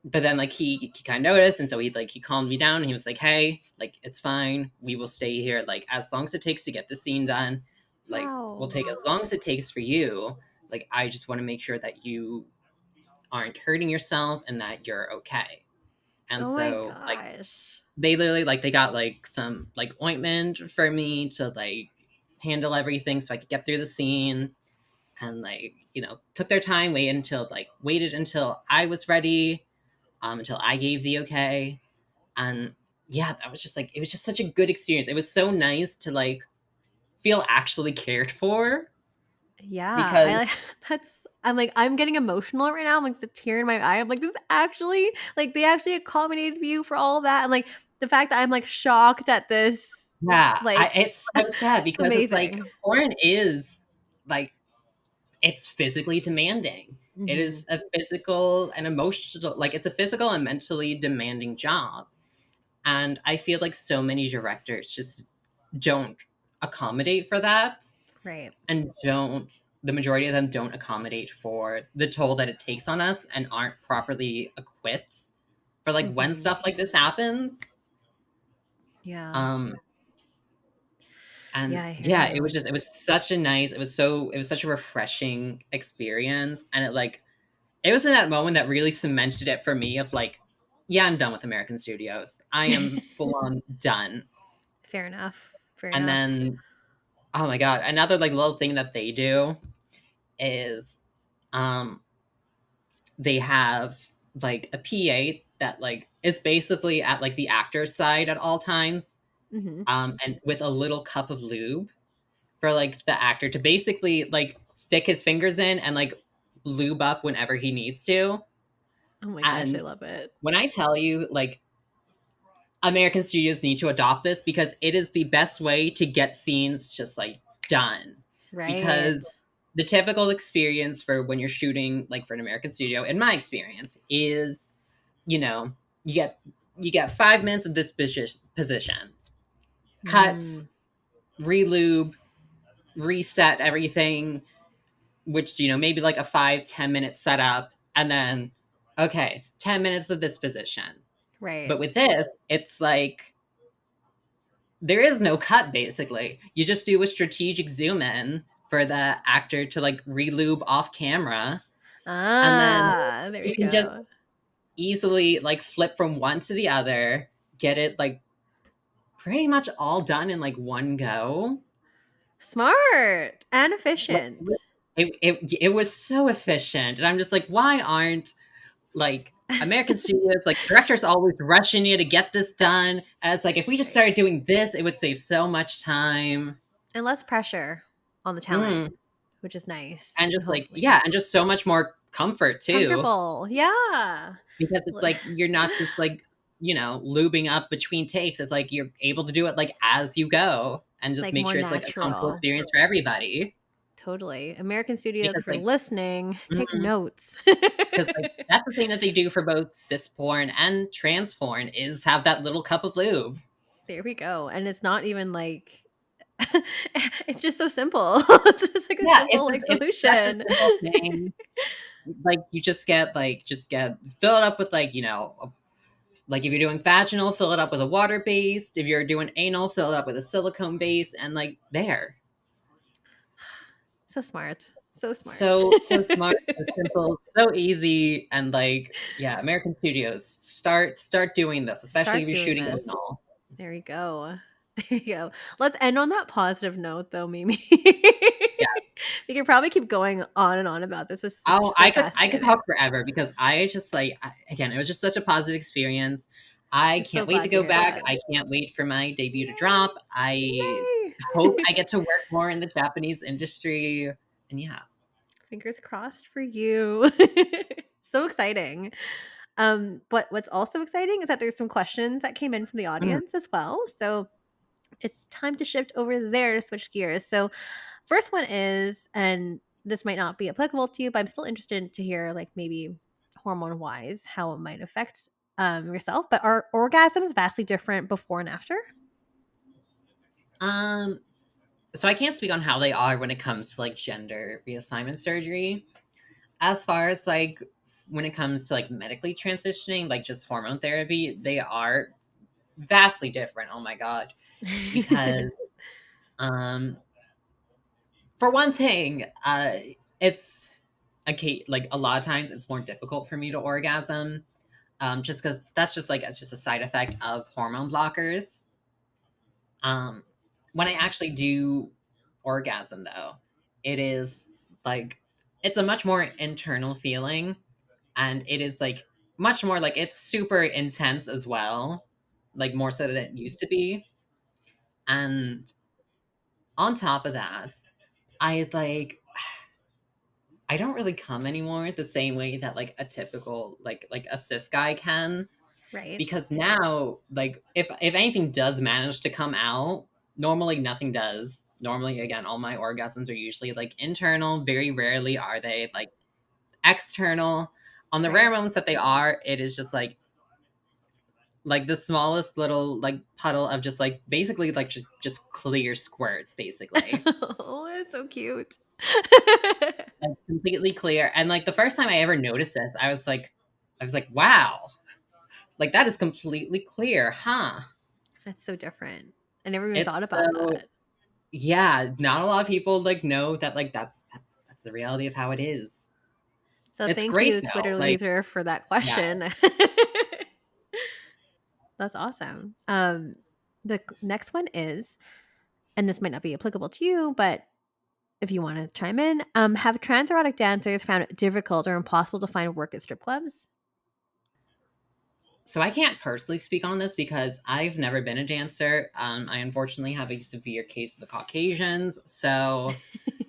but then like he kind of noticed, and so he calmed me down, and he was like, hey, like it's fine, we will stay here like as long as it takes to get the scene done, like we'll wow. take as long as it takes for you, like I just want to make sure that you aren't hurting yourself and that you're okay. And Oh my so like gosh. they literally like they got like some like ointment for me to like handle everything so I could get through the scene, and like took their time, waited until I was ready, until I gave the okay. And yeah, that was just like, it was just such a good experience. It was so nice to like feel actually cared for, Yeah. because I like that's I'm like I'm getting emotional right now. I'm like the tear in my eye. I'm like this is actually like they actually accommodated you for all of that. And like the fact that I'm like shocked at this yeah, like it's so sad it's because it's like amazing. porn is like, it's physically demanding. It Mhm. is a physical and emotional, like it's a physical and mentally demanding job. And I feel like so many directors just don't accommodate for that, Right. and don't the majority of them don't accommodate for the toll that it takes on us, and aren't properly equipped for like when Mhm. stuff like this happens. Yeah. um and Yeah, I hear yeah, it was you. just, it was such a refreshing experience, and it was in that moment that really cemented it for me of like, yeah, I'm done with American studios, I am full on done. Fair enough. Fair And enough. then, oh my god, another like little thing that they do is, um they have like a PA that like is basically at like the actor's side at all times, Mhm. and with a little cup of lube for like the actor to basically like stick his fingers in and like lube up whenever he needs to. Oh my gosh, I And love it. when I tell you, like, American studios need to adopt this, because it is the best way to get scenes just like done. Right. Because the typical experience for when you're shooting like for an American studio, in my experience, is, you know, you get 5 minutes of this position, cut, Mm, relube, reset everything, which maybe like a 5-10 minute setup, and then okay, 10 minutes of this position. right. But with this, it's like there is no cut, basically. You just do a strategic zoom in for the actor to like relube off camera, and then Ah, there you you can just go. easily like flip from one to the other, get it like pretty much all done in like one go. Smart and Like efficient. it was so efficient, and I'm just like, why aren't like American studios, like directors always rushing you to get this done? And it's like, if we just Right. started doing this, it would save so much time. And less pressure on the talent. Mm. which is nice. And And just like, hopefully yeah, and just so much more comfort too, comfortable. Yeah. because it's like you're not just like, lubing up between takes. It's like you're able to do it like as you go and just Like make more sure it's like a comfortable natural. experience for everybody. Totally. American Studios, Because if you're like, listening, take mhm, notes. because like that's the thing that they do for both cis porn and trans porn is have that little cup of lube. There we go. And it's not even like it's just so simple. It's just like a Yeah, simple like it's such a solution. simple thing. Like you just get fill it up with like, like if you're doing vaginal, fill it up with a water based. If you're doing anal, fill it up with a silicone base, and like there. So smart. So smart. So smart, so simple, so easy, and like yeah, American Studios start doing this, especially if Start you're doing shooting this. anal. There we go. There you go. Let's end on that positive note, though, Mimi. Yeah. We could probably keep going on and on about this, but it's Oh, just so I could fascinating. talk forever because I just like again, it was just such a positive experience. I We're so can't wait to glad to go hear back. that. I can't wait for my debut to drop. I hope Yay! I get to work more in the Japanese industry. And yeah. Fingers crossed for you. So exciting. But what's also exciting is that there's some questions that came in from the Mhm. audience as well. So it's time to shift over there to switch gears. So first one is, and this might not be applicable to you, but I'm still interested to hear like maybe hormone wise how it might affect yourself. But are orgasms vastly different before and after? Um, so I can't speak on how they are when it comes to like gender reassignment surgery. As far as like when it comes to like medically transitioning, like just hormone therapy, they are vastly different. Oh my god. Because um for one thing, it's okay, like a lot of times it's more difficult for me to orgasm. Just because that's just like it's just a side effect of hormone blockers. Um, when I actually do orgasm, though, it is like it's a much more internal feeling, and it is like much more like it's super intense as well, like more so than it used to be. And on top of that, I like I don't really come anymore the same way that like a typical like a cis guy can, Right. because now like if anything does manage to come out, normally nothing does. Normally again all my orgasms are usually like internal, very rarely are they like external. On the rare Right. moments that they are, it is just like the smallest little like puddle of just like basically like just clear squirt basically. Oh, it's so cute. Like completely clear, and like the first time I ever noticed this I was like wow, like that is completely clear, huh? That's so different. I never even thought It's about so that. yeah, not a lot of people like know that like that's the reality of how it is. So It's thank great you, though. Twitter Like loser, for that yeah. question. That's awesome. The next one is, and this might not be applicable to you, but if you want to chime in, have trans erotic dancers found it difficult or impossible to find work at strip clubs? So I can't personally speak on this because I've never been a dancer. I unfortunately have a severe case of the Caucasians, so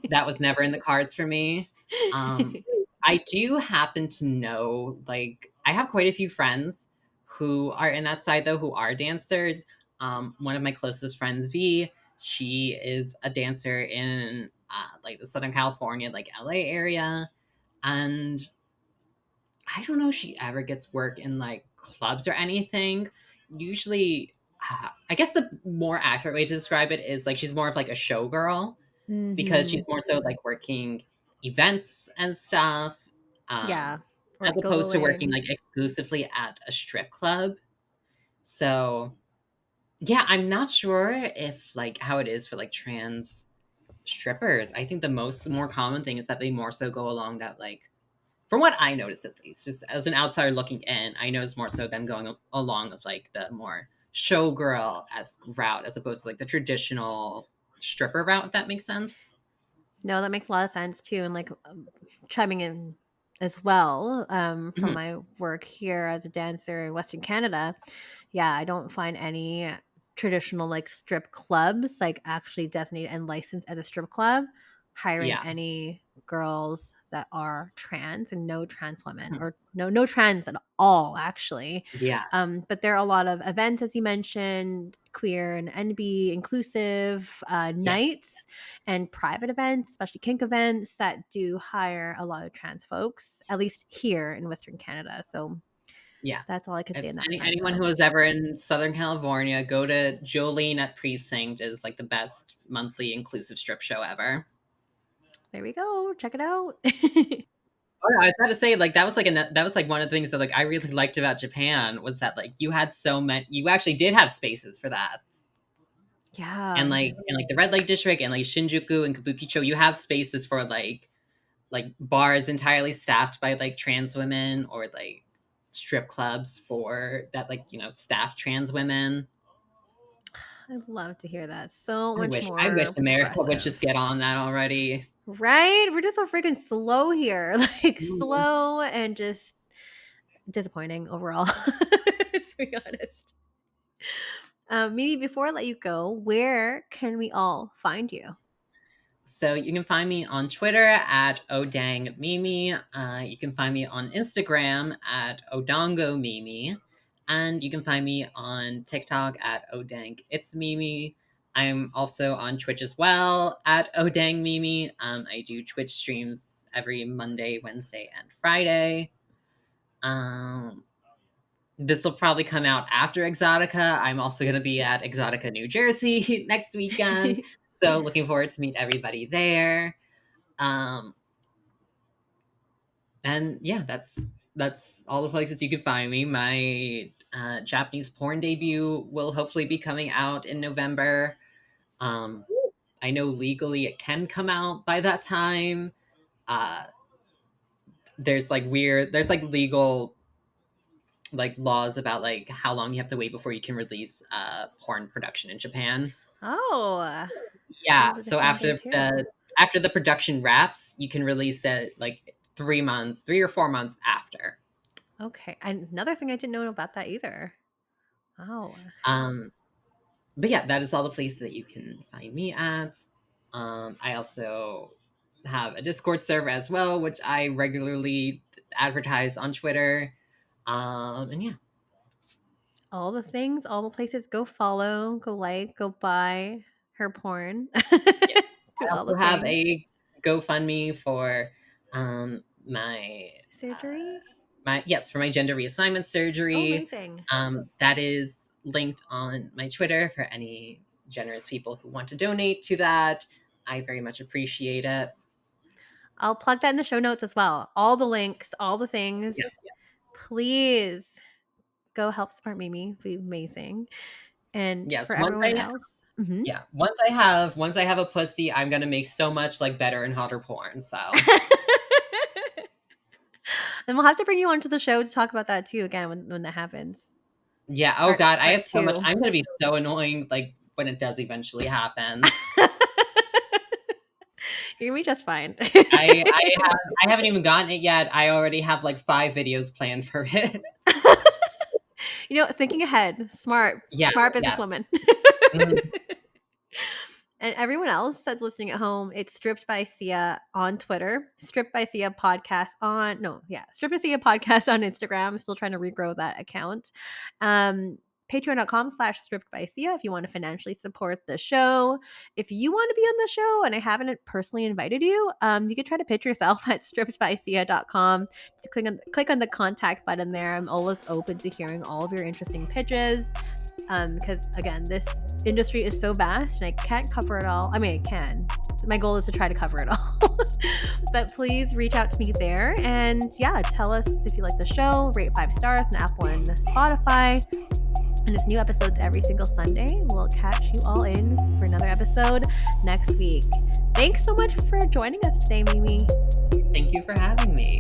that was never in the cards for me. Um, I do happen to know, like, I have quite a few friends who are in that side, though, who are dancers. One of my closest friends, V, she is a dancer in like the Southern California, like LA area. And I don't know if she ever gets work in like clubs or anything. Usually, I guess the more accurate way to describe it is like she's more of like a showgirl because she's Hmm. more so like working events and stuff, Yeah. Or as opposed to working going. like exclusively at a strip club. So yeah, I'm not sure if like how it is for like trans strippers. I think the more common thing is that they more so go along that like from what I notice at least, just as an outsider looking in, I notice more so them going along with like the more showgirl as route as opposed to like the traditional stripper route, if that makes sense. No, that makes a lot of sense too. And like chiming in as well from Mhm. my work here as a dancer in Western Canada. Yeah, I don't find any traditional like strip clubs like actually designated and licensed as a strip club. hiring Yeah. any girls that are trans, and no trans women, or no trans at all, actually. Yeah. But there are a lot of events, as you mentioned, queer and NB inclusive Yes. nights and private events, especially kink events, that do hire a lot of trans folks, at least here in Western Canada. So Yeah. that's all I can say in that front, Anyone though. who is ever in Southern California, go to Jolene at Precinct, is like the best monthly inclusive strip show ever. There we go. Check it out. Oh, yeah, I was about to say, like, that was like one of the things that like I really liked about Japan, was that like you had so many, you actually did have spaces for that. Yeah. And like in like the Red Light District and like Shinjuku and Kabukicho, you have spaces for like bars entirely staffed by like trans women, or like strip clubs for that, like, staff trans women. I'd love to hear that. So I much wish more America would just progressive. get on that already. Right? We're just so freaking slow here. Like, Mhm. slow and just disappointing overall, to be honest. Maybe before I let you go, where can we all find you? So you can find me on Twitter at odangmimi. You can find me on Instagram at odongomimi. And you can find me on TikTok at odangitsmimi. I'm also on Twitch as well at odangmimi. I do Twitch streams every Monday, Wednesday, and Friday. This will probably come out after Exotica. I'm also going to be at Exotica, New Jersey next weekend. So looking forward to meet everybody there. And yeah, that's all the places you can find me. My Japanese porn debut will hopefully be coming out in November. I know legally it can come out by that time. Uh, there's like legal like laws about like how long you have to wait before you can release porn production in Japan. Oh, Yeah, that was a so fun thing too. after the production wraps, you can release it like 3 or 4 months after. Okay. Another thing I didn't know about that either. Wow. Um, but yeah, that is all the places that you can find me at. I also have a Discord server as well, which I regularly advertise on Twitter. And yeah, All the things, all the places. Go follow, go like, go buy her porn. yeah. Do I all the also have things. a GoFundMe for my Surgery? for my gender reassignment Oh, surgery. amazing. That is linked on my Twitter for any generous people who want to donate to that. I very much appreciate it. I'll plug that in the show notes as well. All the links, all the things. Yes, Please go help support Mimi. It'd be amazing. And yes. for everyone else. Mm-hmm. Yeah, once I have a pussy, I'm gonna make so much like better and hotter porn. So And we'll have to bring you onto the show to talk about that too again when that happens. yeah. Oh God, I have Part so much. two. I'm gonna be so annoying like when it does eventually happen. You're gonna be just fine. I haven't even gotten it yet. I already have like 5 videos planned for it. Thinking ahead. Smart. Yeah, Smart yes. businesswoman. Mhm. And everyone else that's listening at home, it's Stripped by Sia on Twitter, Stripped by Sia podcast Stripped by Sia podcast on Instagram. I'm still trying to regrow that account. Patreon.com/stripped by Sia if you want to financially support the show. If you want to be on the show and I haven't personally invited you, you can try to pitch yourself at strippedbysia.com. So click on the contact button there. I'm always open to hearing all of your interesting pitches. Because again, this industry is so vast and I can't cover it all. I mean, I can. My goal is to try to cover it all. But please reach out to me there and tell us if you like the show. Rate 5 stars on Apple and Spotify. And it's new episodes every single Sunday. We'll catch you all in for another episode next week. Thanks so much for joining us today, Mimi. Thank you for having me.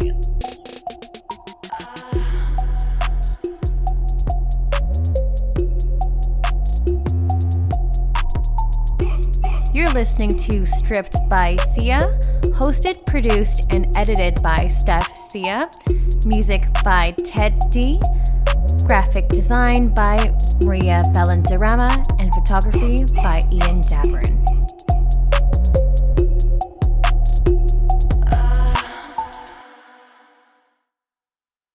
You're listening to Stripped by Sia, hosted, produced, and edited by Steph Sia. Music by Ted D. Graphic design by Maria Bellandarama, and photography by Ian Dabrin.